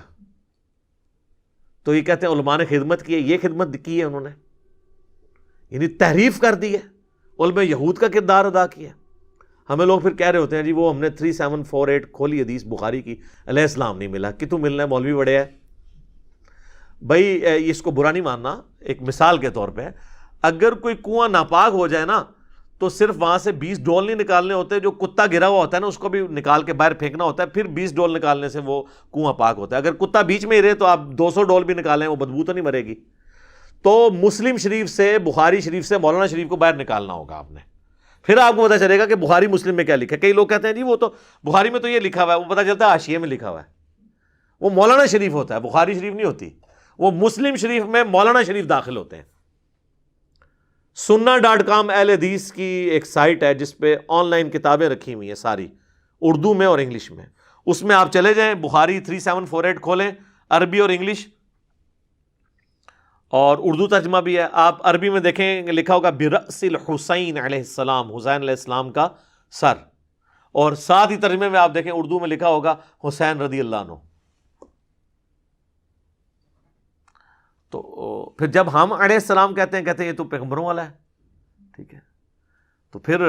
تو یہ کہتے ہیں علماء نے خدمت کی ہے، یہ خدمت کی ہے انہوں نے، یعنی تحریف کر دی ہے، علماء یہود کا کردار ادا کیا۔ ہمیں لوگ پھر کہہ رہے ہوتے ہیں جی وہ ہم نے 3748 کھولی حدیث بخاری کی، علیہ السلام نہیں ملا، کتوں ملنا ہے، مولوی بڑے ہے۔ بھائی اس کو برا نہیں ماننا، ایک مثال کے طور پہ اگر کوئی کنواں ناپاک ہو جائے نا تو صرف وہاں سے 20 ڈول نہیں نکالنے ہوتے، جو کتا گرا ہوا ہوتا ہے نا اس کو بھی نکال کے باہر پھینکنا ہوتا ہے، پھر 20 ڈول نکالنے سے وہ کنواں پاک ہوتا ہے۔ اگر کتا بیچ میں ہی رہے تو آپ 200 ڈول بھی نکالیں، وہ بدبو تو نہیں مرے گی۔ تو مسلم شریف سے، بخاری شریف سے مولانا شریف کو باہر نکالنا ہوگا آپ نے، پھر آپ کو پتہ چلے گا کہ بخاری مسلم میں کیا لکھا ہے۔ کئی لوگ کہتے ہیں جی وہ تو بخاری میں تو یہ لکھا ہوا ہے، وہ پتہ چلتا ہے حاشیے میں لکھا ہوا ہے، وہ مولانا شریف ہوتا ہے، بخاری شریف نہیں ہوتی، وہ مسلم شریف میں مولانا شریف داخل ہوتے ہیں۔ sunna.com اہل حدیث کی ایک سائٹ ہے جس پہ آن لائن کتابیں رکھی ہوئی ہیں ساری، اردو میں اور انگلش میں، اس میں آپ چلے جائیں، بخاری 3748 کھولیں، عربی اور انگلش اور اردو ترجمہ بھی ہے۔ آپ عربی میں دیکھیں لکھا ہوگا برأس الحسین علیہ السلام، حسین علیہ السلام کا سر، اور ساتھ ہی ترجمے میں آپ دیکھیں اردو میں لکھا ہوگا حسین رضی اللہ عنہ۔ تو پھر جب ہم علیہ السلام کہتے ہیں یہ تو پیغمبروں والا ہے، ٹھیک ہے، تو پھر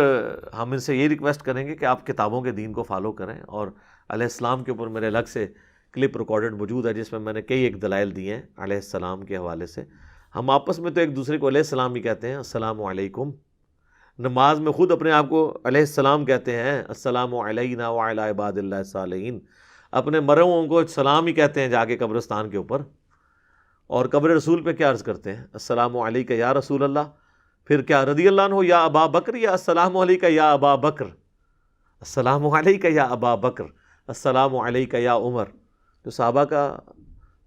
ہم ان سے یہ ریکویسٹ کریں گے کہ آپ کتابوں کے دین کو فالو کریں، اور علیہ السلام کے اوپر میرے الگ سے کلپ ریکارڈڈ موجود ہے جس میں نے کئی ایک دلائل دیے ہیں علیہ السلام کے حوالے سے۔ ہم آپس میں تو ایک دوسرے کو علیہ السلام ہی کہتے ہیں، السلام علیکم، نماز میں خود اپنے آپ کو علیہ السلام کہتے ہیں، السلام علینا وعلی عباد اللہ الصالحین، اپنے مرے ہوئوں کو سلام ہی کہتے ہیں جا کے قبرستان کے اوپر، اور قبر رسول پہ کیا عرض کرتے ہیں، السلام علیکہ یا رسول اللہ، پھر کیا رضی اللہ عنہ یا ابا بکر، یا السلام علیکہ یا ابا بکر، السلام علیکہ یا ابا بکر، السلام علیکہ یا عمر۔ تو صحابہ کا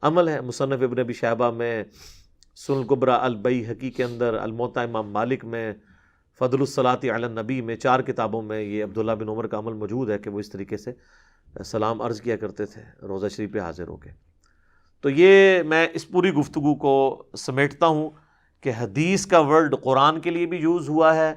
عمل ہے۔ مصنف ابن ابی شیبہ میں، سنن الکبریٰ البیہقی کے اندر، الموطا امام مالک میں، فضل الصلاۃ علی النبی میں، 4 کتابوں میں یہ عبداللہ بن عمر کا عمل موجود ہے کہ وہ اس طریقے سے سلام عرض کیا کرتے تھے روضہ شریف پہ حاضر ہو کے۔ تو یہ میں اس پوری گفتگو کو سمیٹتا ہوں کہ حدیث کا ورڈ قرآن کے لیے بھی یوز ہوا ہے،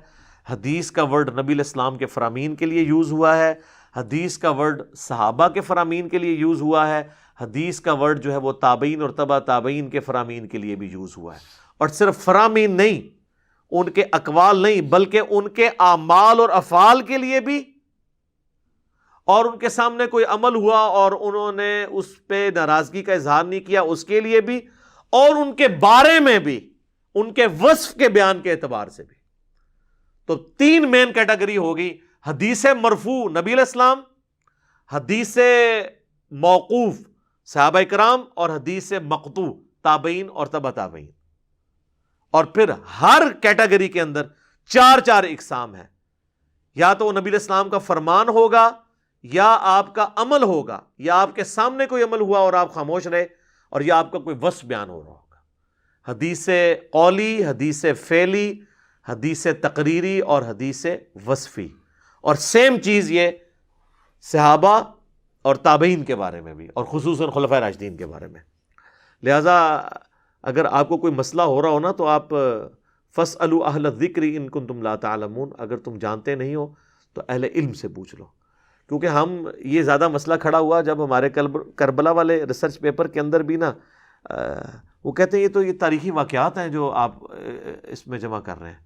حدیث کا ورڈ نبی علیہ السلام کے فرامین کے لیے یوز ہوا ہے، حدیث کا ورڈ صحابہ کے فرامین کے لیے یوز ہوا ہے، حدیث کا ورڈ جو ہے وہ تابعین اور تبع تابعین کے فرامین کے لیے بھی یوز ہوا ہے، اور صرف فرامین نہیں، ان کے اقوال نہیں بلکہ ان کے اعمال اور افعال کے لیے بھی، اور ان کے سامنے کوئی عمل ہوا اور انہوں نے اس پہ ناراضگی کا اظہار نہیں کیا اس کے لیے بھی، اور ان کے بارے میں بھی، ان کے وصف کے بیان کے اعتبار سے بھی۔ تو تین مین کیٹیگری ہوگی: حدیث مرفوع نبی علیہ السلام، حدیث موقوف صحابہ کرام، اور حدیث مقطوع تابعین اور تبع تابعین۔ اور پھر ہر کیٹیگری کے اندر چار چار اقسام ہیں، یا تو وہ نبی علیہ السلام کا فرمان ہوگا، یا آپ کا عمل ہوگا، یا آپ کے سامنے کوئی عمل ہوا اور آپ خاموش رہے، اور یا آپ کا کوئی وصف بیان ہو رہا ہوگا۔ حدیث قولی، حدیث فعلی، حدیث تقریری اور حدیث وصفی۔ اور سیم چیز یہ صحابہ اور تابعین کے بارے میں بھی، اور خصوصاً خلفائے راشدین کے بارے میں۔ لہذا اگر آپ کو کوئی مسئلہ ہو رہا ہو نا، تو آپ فاسألوا اہل الذکر ان کنتم لا تعلمون، اگر تم جانتے نہیں ہو تو اہل علم سے پوچھ لو۔ کیونکہ ہم یہ زیادہ مسئلہ کھڑا ہوا جب ہمارے کربلا والے ریسرچ پیپر کے اندر بھی نا وہ کہتے ہیں یہ تاریخی واقعات ہیں جو آپ اس میں جمع کر رہے ہیں،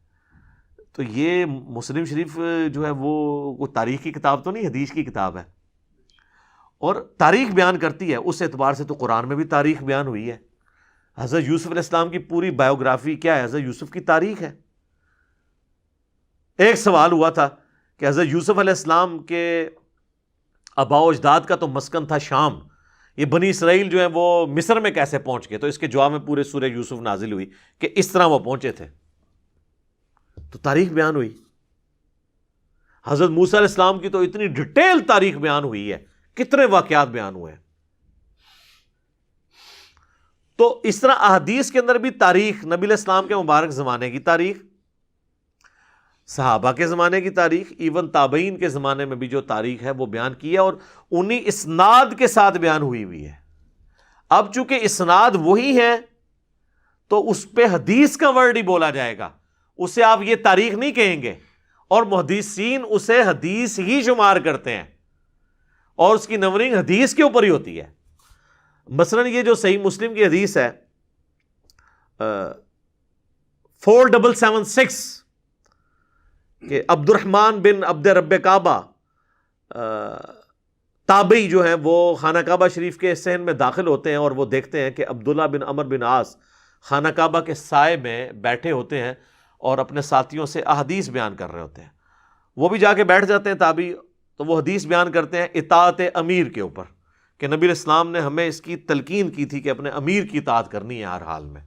تو یہ مسلم شریف جو ہے وہ کوئی تاریخ کی کتاب تو نہیں، حدیث کی کتاب ہے، اور تاریخ بیان کرتی ہے۔ اس اعتبار سے تو قرآن میں بھی تاریخ بیان ہوئی ہے۔ حضرت یوسف علیہ السلام کی پوری بایوگرافی کیا ہے؟ حضرت یوسف کی تاریخ ہے۔ ایک سوال ہوا تھا کہ حضرت یوسف علیہ السلام کے آباء و اجداد کا تو مسکن تھا شام، یہ بنی اسرائیل جو ہیں وہ مصر میں کیسے پہنچ گئے؟ تو اس کے جواب میں پورے سورہ یوسف نازل ہوئی کہ اس طرح وہ پہنچے تھے، تو تاریخ بیان ہوئی۔ حضرت موسیٰ علیہ السلام کی تو اتنی ڈیٹیل تاریخ بیان ہوئی ہے، کتنے واقعات بیان ہوئے ہیں۔ تو اس طرح احادیث کے اندر بھی تاریخ، نبی علیہ السلام کے مبارک زمانے کی تاریخ، صحابہ کے زمانے کی تاریخ، ایون تابعین کے زمانے میں بھی جو تاریخ ہے وہ بیان کی ہے، اور انہی اسناد کے ساتھ بیان ہوئی ہے۔ اب چونکہ اسناد وہی ہے تو اس پہ حدیث کا ورڈ ہی بولا جائے گا، اسے آپ یہ تاریخ نہیں کہیں گے، اور محدثین اسے حدیث ہی شمار کرتے ہیں، اور اس کی نمبرنگ حدیث کے اوپر ہی ہوتی ہے۔ مثلا یہ جو صحیح مسلم کی حدیث ہے 4776 کہ عبد الرحمن بن عبد رب کعبہ تابعی جو ہیں وہ خانہ کعبہ شریف کے صحن میں داخل ہوتے ہیں، اور وہ دیکھتے ہیں کہ عبداللہ بن عمر بن عاص خانہ کعبہ کے سائے میں بیٹھے ہوتے ہیں اور اپنے ساتھیوں سے احادیث بیان کر رہے ہوتے ہیں۔ وہ بھی جا کے بیٹھ جاتے ہیں تابعی، تو وہ حدیث بیان کرتے ہیں اطاعت امیر کے اوپر، کہ نبی علیہ السلام نے ہمیں اس کی تلقین کی تھی کہ اپنے امیر کی اطاعت کرنی ہے ہر حال میں۔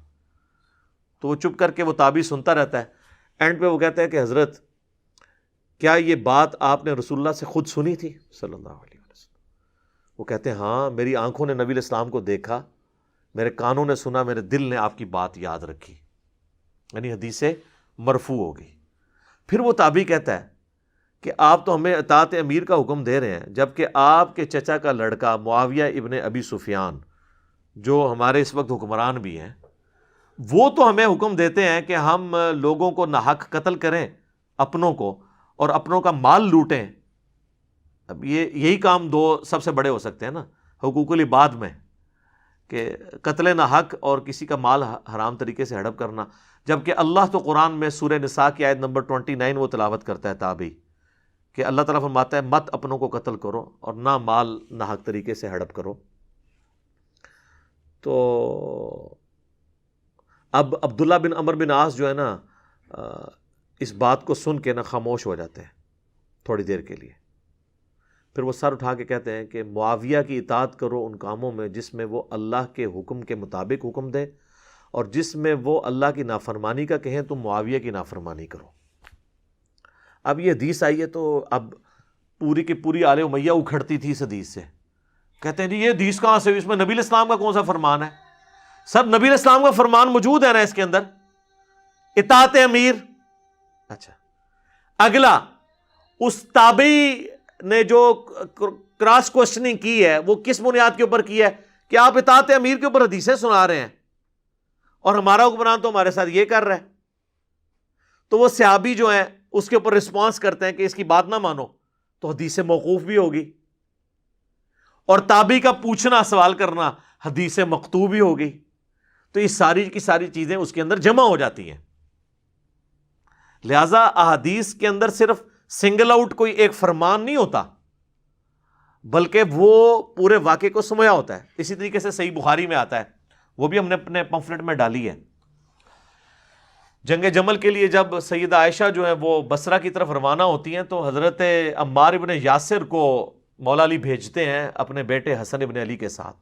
تو وہ چپ کر کے وہ تابعی سنتا رہتا ہے، اینڈ پہ وہ کہتا ہے کہ حضرت کیا یہ بات آپ نے رسول اللہ سے خود سنی تھی صلی اللہ علیہ وسلم؟ وہ کہتے ہیں ہاں، میری آنکھوں نے نبی علیہ السلام کو دیکھا، میرے کانوں نے سنا، میرے دل نے آپ کی بات یاد رکھی، یعنی حدیث مرفوع ہوگی۔ پھر وہ تابعی کہتا ہے کہ آپ تو ہمیں اطاعت امیر کا حکم دے رہے ہیں، جبکہ آپ کے چچا کا لڑکا معاویہ ابن ابی سفیان جو ہمارے اس وقت حکمران بھی ہیں، وہ تو ہمیں حکم دیتے ہیں کہ ہم لوگوں کو ناحق قتل کریں، اپنوں کو، اور اپنوں کا مال لوٹیں۔ اب یہی کام دو سب سے بڑے ہو سکتے ہیں نا حقوق العباد میں، کہ قتل ناحق اور کسی کا مال حرام طریقے سے ہڑپ کرنا، جبکہ اللہ تو قرآن میں سورہ نساء کی آیت نمبر 29 وہ تلاوت کرتا ہے تابعی، کہ اللہ تعالیٰ فرماتا ہے مت اپنوں کو قتل کرو اور نہ مال ناحق طریقے سے ہڑپ کرو۔ تو اب عبداللہ بن عمر بن عاص جو ہے نا اس بات کو سن کے نا خاموش ہو جاتے ہیں تھوڑی دیر کے لیے، پھر وہ سر اٹھا کے کہتے ہیں کہ معاویہ کی اطاعت کرو ان کاموں میں جس میں وہ اللہ کے حکم کے مطابق حکم دے، اور جس میں وہ اللہ کی نافرمانی کا کہیں تم معاویہ کی نافرمانی کرو۔ اب یہ حدیث آئی ہے تو اب پوری کی پوری آل امیہ اکھڑتی تھی اس حدیث سے، کہتے ہیں جی یہ حدیث کہاں سے ہوئی، اس میں نبی علیہ السلام کا کون سا فرمان ہے؟ سر نبی علیہ السلام کا فرمان موجود ہے نا اس کے اندر، اطاعت امیر۔ اچھا، اگلا اس تابعی نے جو کراس کوشچننگ کی ہے وہ کس بنیاد کے اوپر کی ہے کہ آپ اطاعت امیر کے اوپر حدیثیں سنا رہے ہیں اور ہمارا حکمران تو ہمارے ساتھ یہ کر رہا ہے۔ تو وہ صحابی جو ہیں اس کے اوپر رسپانس کرتے ہیں کہ اس کی بات نہ مانو، تو حدیث موقوف بھی ہوگی، اور تابعی کا پوچھنا سوال کرنا حدیث مکتوب ہی ہو گئی. تو یہ ساری کی ساری چیزیں اس کے اندر جمع ہو جاتی ہیں. لہذا احادیث کے اندر صرف سنگل آؤٹ کوئی ایک فرمان نہیں ہوتا، بلکہ وہ پورے واقعے کو سمایا ہوتا ہے. اسی طریقے سے صحیح بخاری میں آتا ہے، وہ بھی ہم نے اپنے پمفلٹ میں ڈالی ہے. جنگ جمل کے لیے جب سیدہ عائشہ جو ہے وہ بصرہ کی طرف روانہ ہوتی ہیں تو حضرت عمار ابن یاسر کو مولا علی بھیجتے ہیں اپنے بیٹے حسن ابن علی کے ساتھ.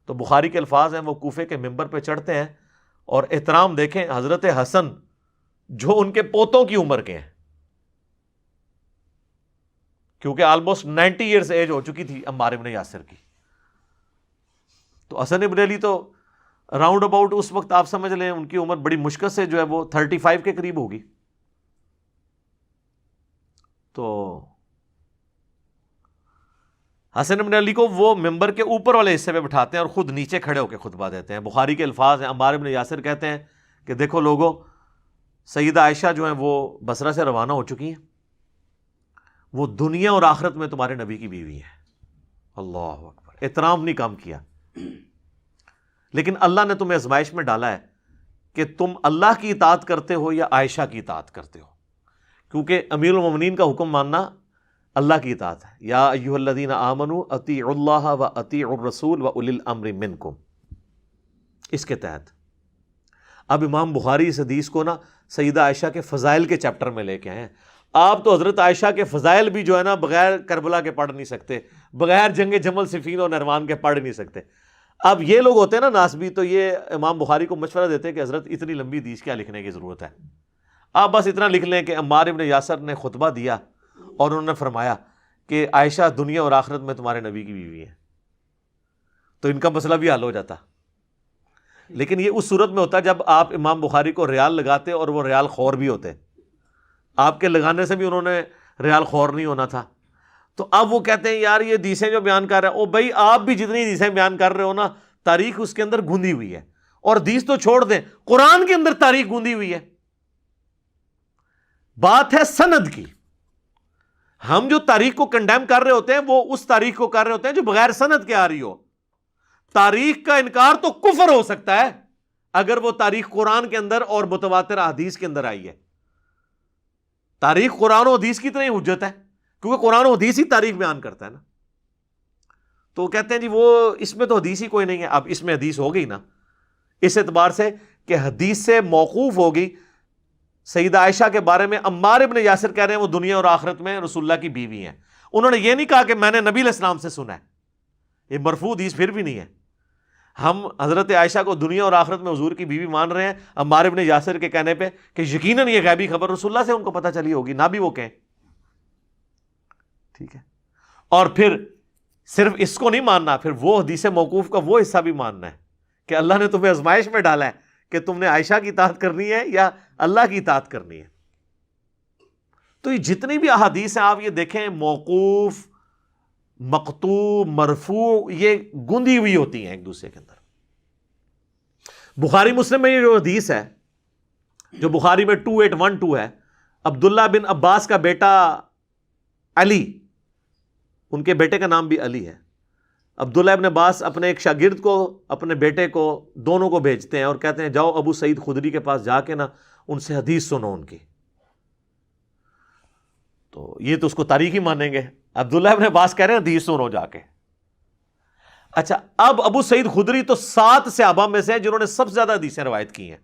تو بخاری کے الفاظ ہیں، وہ کوفے کے ممبر پہ چڑھتے ہیں اور احترام دیکھیں، حضرت حسن جو ان کے پوتوں کی عمر کے ہیں، کیونکہ آلموسٹ 90 ایئرز ایج ہو چکی تھی عمار ابن یاسر کی. تو حسن ابن علی تو راؤنڈ اباؤٹ اس وقت آپ سمجھ لیں ان کی عمر بڑی مشکل سے جو ہے وہ 35 کے قریب ہوگی. تو حسن ابن علی کو وہ ممبر کے اوپر والے حصے پہ بٹھاتے ہیں اور خود نیچے کھڑے ہو کے خطبہ دیتے ہیں. بخاری کے الفاظ ہیں، عمار ابن یاسر کہتے ہیں کہ دیکھو لوگوں، سیدہ عائشہ جو ہیں وہ بصرہ سے روانہ ہو چکی ہیں، وہ دنیا اور آخرت میں تمہارے نبی کی بیوی ہیں. اللہ اکبر، احترام نہیں کام کیا. لیکن اللہ نے تمہیں آزمائش میں ڈالا ہے کہ تم اللہ کی اطاعت کرتے ہو یا عائشہ کی اطاعت کرتے ہو، کیونکہ امیر المومنین کا حکم ماننا اللہ کی اطاعت ہے. یا ایھا الذین آمنوا اطیعوا اللہ و اطیعوا الرسول و اولی الامر منکم. اس کے تحت اب امام بخاری اس حدیث کو نا سیدہ عائشہ کے فضائل کے چیپٹر میں لے کے آئے ہیں. آپ تو حضرت عائشہ کے فضائل بھی جو ہے نا بغیر کربلا کے پڑھ نہیں سکتے، بغیر جنگ جمل صفین اور نہروان کے پڑھ نہیں سکتے. اب یہ لوگ ہوتے ہیں نا ناسبی، تو یہ امام بخاری کو مشورہ دیتے ہیں کہ حضرت اتنی لمبی حدیث کیا لکھنے کی ضرورت ہے، آپ بس اتنا لکھ لیں کہ عمار ابن یاسر نے خطبہ دیا اور انہوں نے فرمایا کہ عائشہ دنیا اور آخرت میں تمہارے نبی کی بیوی ہے، تو ان کا مسئلہ بھی حل ہو جاتا. لیکن یہ اس صورت میں ہوتا ہے جب آپ امام بخاری کو ریال لگاتے اور وہ ریال خور بھی ہوتے. آپ کے لگانے سے بھی انہوں نے ریال خور نہیں ہونا تھا. تو اب وہ کہتے ہیں یار یہ حدیثیں جو بیان کر رہے ہیں، او بھائی آپ بھی جتنی حدیثیں بیان کر رہے ہو نا، تاریخ اس کے اندر گوندھی ہوئی ہے. اور حدیث تو چھوڑ دیں، قرآن کے اندر تاریخ گوندھی ہوئی ہے. بات ہے سند کی. ہم جو تاریخ کو کنڈیم کر رہے ہوتے ہیں وہ اس تاریخ کو کر رہے ہوتے ہیں جو بغیر سند کے آ رہی ہو. تاریخ کا انکار تو کفر ہو سکتا ہے اگر وہ تاریخ قرآن کے اندر اور متواتر احادیث کے اندر آئی ہے. تاریخ قرآن و حدیث کی طرح حجت ہے، کیونکہ قرآن و حدیث ہی تاریخ بیان کرتا ہے نا. تو کہتے ہیں جی وہ اس میں تو حدیث ہی کوئی نہیں ہے. اب اس میں حدیث ہو گئی نا، اس اعتبار سے کہ حدیث سے موقوف ہوگی سیدہ عائشہ کے بارے میں. عمار ابن یاسر کہہ رہے ہیں وہ دنیا اور آخرت میں رسول اللہ کی بیوی ہیں. انہوں نے یہ نہیں کہا کہ میں نے نبی علیہ السلام سے سنا ہے، یہ مرفوع حدیث پھر بھی نہیں ہے. ہم حضرت عائشہ کو دنیا اور آخرت میں حضور کی بیوی مان رہے ہیں عمار ابن یاسر کے کہنے پہ کہ یقیناً یہ غیبی خبر رسول اللہ سے ان کو پتہ چلی ہوگی، نہ بھی وہ کہیں. ٹھیک ہے. اور پھر صرف اس کو نہیں ماننا، پھر وہ حدیث موقوف کا وہ حصہ بھی ماننا ہے کہ اللہ نے تمہیں آزمائش میں ڈالا ہے کہ تم نے عائشہ کی اطاعت کرنی ہے یا اللہ کی اطاعت کرنی ہے. تو یہ جتنی بھی احادیث ہیں آپ یہ دیکھیں، موقوف، مقطوع، مرفوع، یہ گندی ہوئی ہوتی ہیں ایک دوسرے کے اندر. بخاری مسلم میں یہ جو حدیث ہے جو بخاری میں 2812 ہے، عبداللہ بن عباس کا بیٹا علی، ان کے بیٹے کا نام بھی علی ہے. عبداللہ ابن عباس اپنے ایک شاگرد کو، اپنے بیٹے کو، دونوں کو بھیجتے ہیں اور کہتے ہیں جاؤ ابو سعید خدری کے پاس جا کے نا ان سے حدیث سنو ان کی. تو یہ تو اس کو تاریخ ہی مانیں گے. عبداللہ ابن عباس کہہ رہے ہیں حدیث سنو جا کے. اچھا، اب ابو سعید خدری تو 7 صحابہ میں سے ہیں جنہوں نے سب سے زیادہ حدیثیں روایت کی ہیں.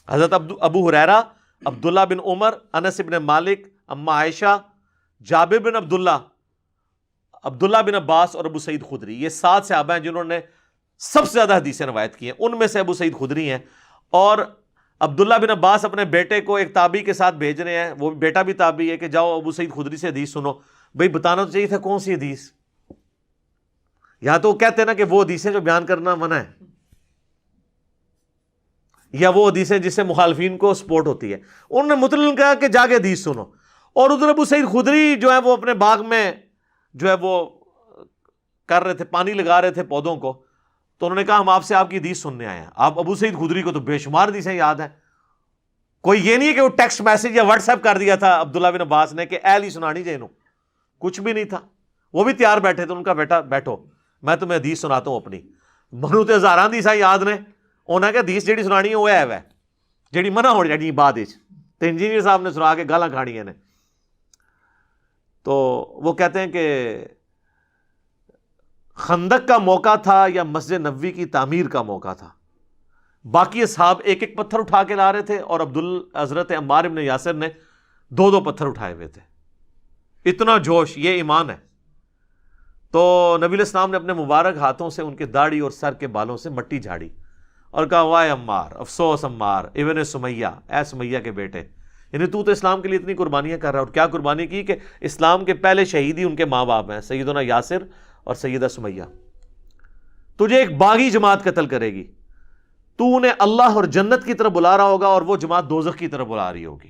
حضرت ابو ہریرہ، عبداللہ بن عمر، انس بن مالک، اما عائشہ، جابر بن عبداللہ، عبداللہ بن عباس اور ابو سعید خدری، یہ 7 صحابہ ہیں جنہوں نے سب سے زیادہ حدیثیں روایت کی ہیں. ان میں سے ابو سعید خدری ہیں. اور عبداللہ بن عباس اپنے بیٹے کو ایک تابعی کے ساتھ بھیج رہے ہیں، وہ بیٹا بھی تابعی ہے، کہ جاؤ ابو سعید خدری سے حدیث سنو. بھئی بتانا تو چاہیے تھا کون سی حدیث. یا تو کہتے ہیں نا کہ وہ حدیثیں جو بیان کرنا منع ہے، یا وہ حدیثیں جس سے مخالفین کو سپورٹ ہوتی ہے. انہوں نے مطلق کہا کہ جا کے حدیث سنو. اور ادھر ابو سعید خدری جو ہے وہ اپنے باغ میں جو ہے وہ کر رہے تھے، پانی لگا رہے تھے پودوں کو. تو انہوں نے کہا ہم آپ سے آپ کی حدیث سننے آئے ہیں. آپ ابو سعید خدری کو تو بے شمار حدیثیں یاد ہیں. کوئی یہ نہیں ہے کہ وہ ٹیکسٹ میسج یا واٹس ایپ کر دیا تھا عبداللہ بن عباس نے کہ اہل ہی سنانی چاہیے، کچھ بھی نہیں تھا. وہ بھی تیار بیٹھے تھے، ان کا بیٹا بیٹھو میں تمہیں حدیث سناتا ہوں اپنی. منو تے ہزاراں حدیثاں یاد نے، انہاں کہ حدیث جیڑی سنانی ہے وہ ہے جیڑی منع ہو جانی بعد وچ، تے انجینئر صاحب نے سنا کے گالاں کھاڑیاں نے. تو وہ کہتے ہیں کہ خندق کا موقع تھا یا مسجد نبوی کی تعمیر کا موقع تھا، باقی اصحاب ایک ایک پتھر اٹھا کے لا رہے تھے اور حضرت عمار بن یاسر نے 2 پتھر اٹھائے ہوئے تھے. اتنا جوش، یہ ایمان ہے. تو نبی علیہ السلام نے اپنے مبارک ہاتھوں سے ان کے داڑھی اور سر کے بالوں سے مٹی جھاڑی اور کہا وائے عمار، افسوس عمار ابن سمیہ، اے سمیہ کے بیٹے، یعنی تو اسلام کے لیے اتنی قربانیاں کر رہا ہے. اور کیا قربانی کی کہ اسلام کے پہلے شہید ہی ان کے ماں باپ ہیں، سیدنا یاسر اور سیدہ سمیہ. تجھے ایک باغی جماعت قتل کرے گی، تو انہیں اللہ اور جنت کی طرف بلا رہا ہوگا اور وہ جماعت دوزخ کی طرف بلا رہی ہوگی.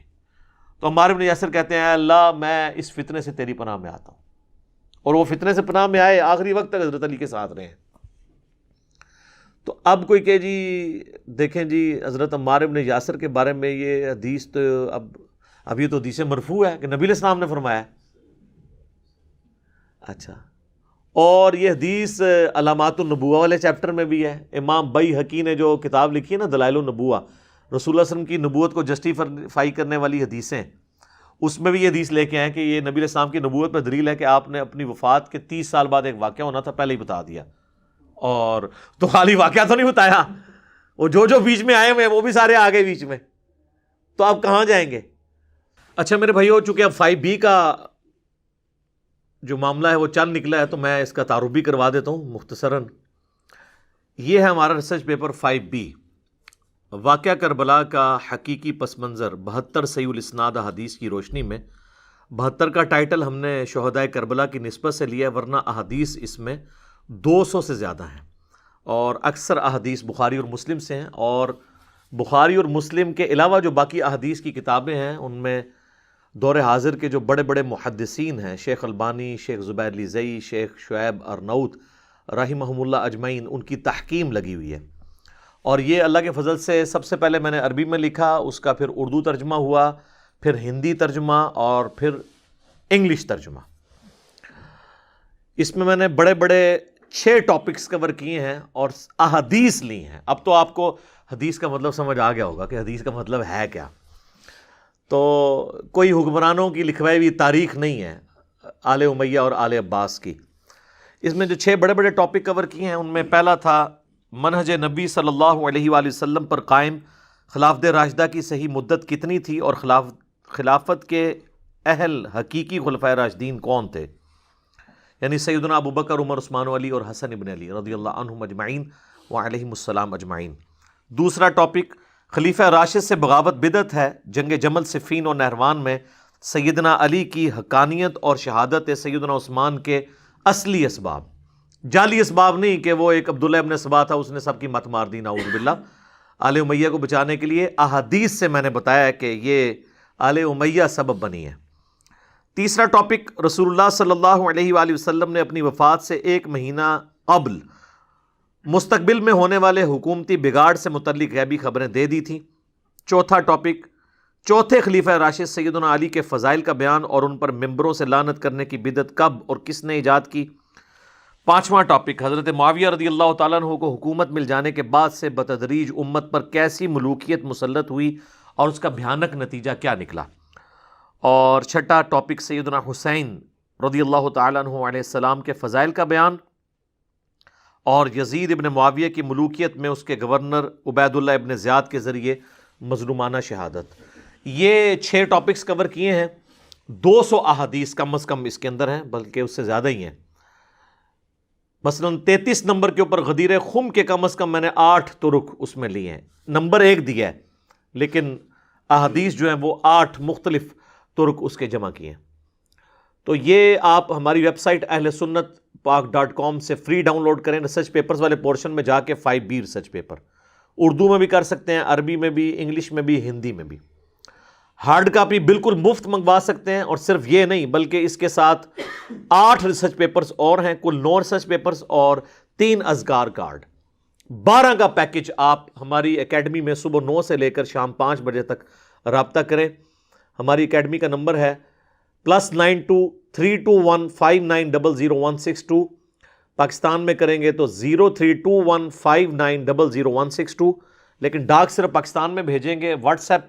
تو عمار بن یاسر کہتے ہیں اے اللہ میں اس فتنے سے تیری پناہ میں آتا ہوں. اور وہ فتنے سے پناہ میں آئے، آخری وقت تک حضرت علی کے ساتھ رہے ہیں. تو اب کوئی کہ جی دیکھیں جی حضرت عمار بن یاسر کے بارے میں یہ حدیث تو اب یہ تو حدیث مرفوع ہے کہ نبی علیہ السلام نے فرمایا ہے. اچھا، اور یہ حدیث علامات النبوہ والے چیپٹر میں بھی ہے. امام بیہقی نے جو کتاب لکھی ہے نا دلائل النبوہ، رسول اللہ صلی اللہ علیہ وسلم کی نبوت کو جسٹیفائی کرنے والی حدیثیں، اس میں بھی یہ حدیث لے کے آئے کہ یہ نبی علیہ السلام کی نبوت پر دلیل ہے کہ آپ نے اپنی وفات کے 30 سال بعد ایک واقعہ ہونا تھا پہلے ہی بتا دیا. اور تو خالی واقعہ تو نہیں بتایا، وہ جو بیچ میں آئے ہوئے وہ بھی سارے آ گئے بیچ میں. تو آپ کہاں جائیں گے؟ اچھا میرے بھائی، ہو چکے اب 5B کا جو معاملہ ہے وہ چل نکلا ہے، تو میں اس کا تعارف بھی کروا دیتا ہوں مختصراً. یہ ہے ہمارا ریسرچ پیپر 5B، واقعہ کربلا کا حقیقی پس منظر 72 صحیح الاسناد احادیث کی روشنی میں. 72 کا ٹائٹل ہم نے شہدائے کربلا کی نسبت سے لیا ہے، ورنہ احادیث اس میں 200 سے زیادہ ہیں، اور اکثر احادیث بخاری اور مسلم سے ہیں. اور بخاری اور مسلم کے علاوہ جو باقی احادیث کی کتابیں ہیں ان میں دور حاضر کے جو بڑے بڑے محدثین ہیں، شیخ البانی، شیخ زبیر لیزئی، شیخ شعیب ارناؤت رحمہم اللہ اجمعین، ان کی تحقیم لگی ہوئی ہے. اور یہ اللہ کے فضل سے سب سے پہلے میں نے عربی میں لکھا، اس کا پھر اردو ترجمہ ہوا، پھر ہندی ترجمہ، اور پھر انگلش ترجمہ. اس میں نے بڑے بڑے 6 ٹاپکس کور کیے ہیں اور احادیث لی ہیں. اب تو آپ کو حدیث کا مطلب سمجھ آ گیا ہوگا کہ حدیث کا مطلب ہے کیا. تو کوئی حکمرانوں کی لکھوائی ہوئی تاریخ نہیں ہے آل امیہ اور آل عباس کی. اس میں جو 6 بڑے بڑے ٹاپک کور کیے ہیں ان میں پہلا تھا منہج نبی صلی اللہ علیہ وآلہ وسلم پر قائم خلافت راشدہ کی صحیح مدت کتنی تھی اور خلافت کے اہل حقیقی خلفائے راشدین کون تھے، یعنی سیدنا ابو بکر، عمر، عثمان و علی اور حسن ابن علی رضی اللہ عنہم اجمعین وعلیہم السلام اجمعین. دوسرا ٹاپک خلیفہ راشد سے بغاوت بدعت ہے، جنگ جمل، صفین اور نہروان میں سیدنا علی کی حقانیت اور شہادت سیدنا عثمان کے اصلی اسباب، جعلی اسباب نہیں کہ وہ ایک عبداللہ ابن سبا تھا اس نے سب کی مت مار دی نعوذ باللہ. آل امیہ کو بچانے کے لیے احادیث سے میں نے بتایا کہ یہ آل امیہ سبب بنی ہے. تیسرا ٹاپک رسول اللہ صلی اللہ علیہ وآلہ وسلم نے اپنی وفات سے 1 مہینہ قبل مستقبل میں ہونے والے حکومتی بگاڑ سے متعلق غیبی خبریں دے دی تھیں. چوتھا ٹاپک چوتھے خلیفہ راشد سیدنا علی کے فضائل کا بیان اور ان پر ممبروں سے لعنت کرنے کی بدعت کب اور کس نے ایجاد کی. پانچواں ٹاپک حضرت معاویہ رضی اللہ تعالیٰ عنہ کو حکومت مل جانے کے بعد سے بتدریج امت پر کیسی ملوکیت مسلط ہوئی اور اس کا بھیانک نتیجہ کیا نکلا. اور چھٹا ٹاپک سیدنا حسین رضی اللہ تعالیٰ عنہ علیہ السلام کے فضائل کا بیان اور یزید ابن معاویہ کی ملوکیت میں اس کے گورنر عبید اللہ ابن زیاد کے ذریعے مظلومانہ شہادت. یہ 6 ٹاپکس کور کیے ہیں. 200 احادیث کم از کم اس کے اندر ہیں، بلکہ اس سے زیادہ ہی ہیں. مثلاً 33 نمبر کے اوپر غدیر خم کے کم از کم میں نے 8 طرق اس میں لیے ہیں. نمبر 1 دیا ہے لیکن احادیث جو ہیں وہ 8 مختلف طرق اس کے جمع کیے ہیں. تو یہ آپ ہماری ویب سائٹ اہل سنت پاک.com سے فری ڈاؤن لوڈ کریں. ریسرچ پیپرز والے پورشن میں جا کے 5B ریسرچ پیپر اردو میں بھی کر سکتے ہیں، عربی میں بھی، انگلش میں بھی، ہندی میں بھی. ہارڈ کاپی بالکل مفت منگوا سکتے ہیں. اور صرف یہ نہیں بلکہ اس کے ساتھ 8 ریسرچ پیپرز اور ہیں، کل 9 ریسرچ پیپرز اور 3 اذکار کارڈ. 12 کا پیکج آپ ہماری اکیڈمی میں صبح 9 سے لے کر شام 5 بجے تک رابطہ کریں. ہماری اکیڈمی کا نمبر ہے +923215900162. پاکستان میں کریں گے تو 032159000162. لیکن ڈاک صرف پاکستان میں بھیجیں گے. واٹس ایپ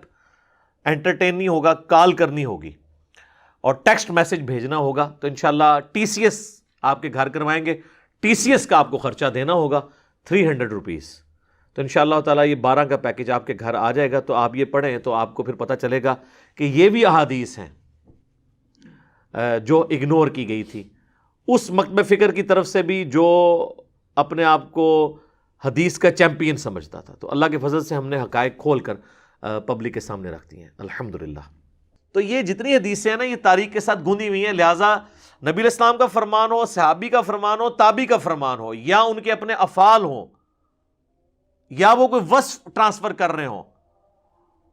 انٹرٹین نہیں ہوگا, کال کرنی ہوگی اور ٹیکسٹ میسج بھیجنا ہوگا. تو انشاءاللہ TCS آپ کے گھر کروائیں گے. TCS کا آپ کو خرچہ دینا ہوگا 300 روپیز. تو انشاءاللہ تعالیٰ یہ 12 کا پیکج آپ کے گھر آ جائے گا. تو آپ یہ پڑھیں تو آپ کو پھر پتہ چلے گا کہ یہ بھی احادیث ہیں جو اگنور کی گئی تھی. اس مکتب فکر کی طرف سے بھی جو اپنے آپ کو حدیث کا چیمپئن سمجھتا تھا. تو اللہ کے فضل سے ہم نے حقائق کھول کر پبلک کے سامنے رکھ دی ہیں الحمدللہ. تو یہ جتنی حدیثیں ہیں نا یہ تاریخ کے ساتھ گندی ہوئی ہیں. لہٰذا نبی علیہ السلام کا فرمان ہو, صحابی کا فرمان ہو, تابعی کا فرمان ہو, یا ان کے اپنے افعال ہوں, یا وہ کوئی وصف ٹرانسفر کر رہے ہوں,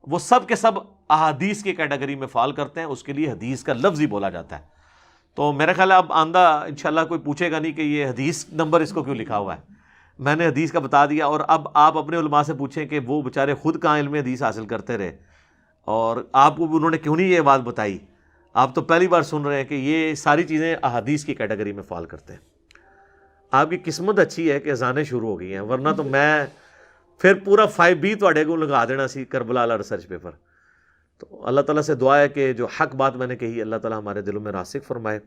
وہ سب کے سب احادیث کی کیٹیگری میں فال کرتے ہیں. اس کے لیے حدیث کا لفظ ہی بولا جاتا ہے. تو میرا خیال ہے اب آندہ انشاءاللہ کوئی پوچھے گا نہیں کہ یہ حدیث نمبر اس کو کیوں لکھا ہوا ہے. میں نے حدیث کا بتا دیا. اور اب آپ اپنے علماء سے پوچھیں کہ وہ بیچارے خود کہاں علم حدیث حاصل کرتے رہے اور آپ کو انہوں نے کیوں نہیں یہ بات بتائی. آپ تو پہلی بار سن رہے ہیں کہ یہ ساری چیزیں احادیث کی کیٹیگری میں فال کرتے ہیں. آپ کی قسمت اچھی ہے کہ اذانیں شروع ہو گئی ہیں, ورنہ تو میں پھر پورا 5B تواڈے کو لگا دینا سی کربلا والا ریسرچ پیپر. تو اللہ تعالیٰ سے دعا ہے کہ جو حق بات میں نے کہی اللہ تعالیٰ ہمارے دلوں میں راسخ فرمائے.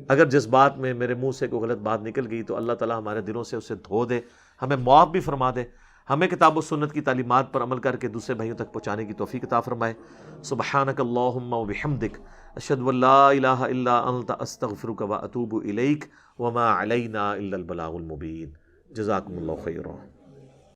اگر جس بات میں میرے منہ سے کوئی غلط بات نکل گئی تو اللہ تعالیٰ ہمارے دلوں سے اسے دھو دے, ہمیں معاف بھی فرما دے, ہمیں کتاب و سنت کی تعلیمات پر عمل کر کے دوسرے بھائیوں تک پہنچانے کی توفیق عطا فرمائے. سبحانک اللہم و بحمدک اشہد ان لا الہ الا انت استغفرک و اتوب الیک وما علینا الا البلاغ المبین. جزاکم اللہ خیرا.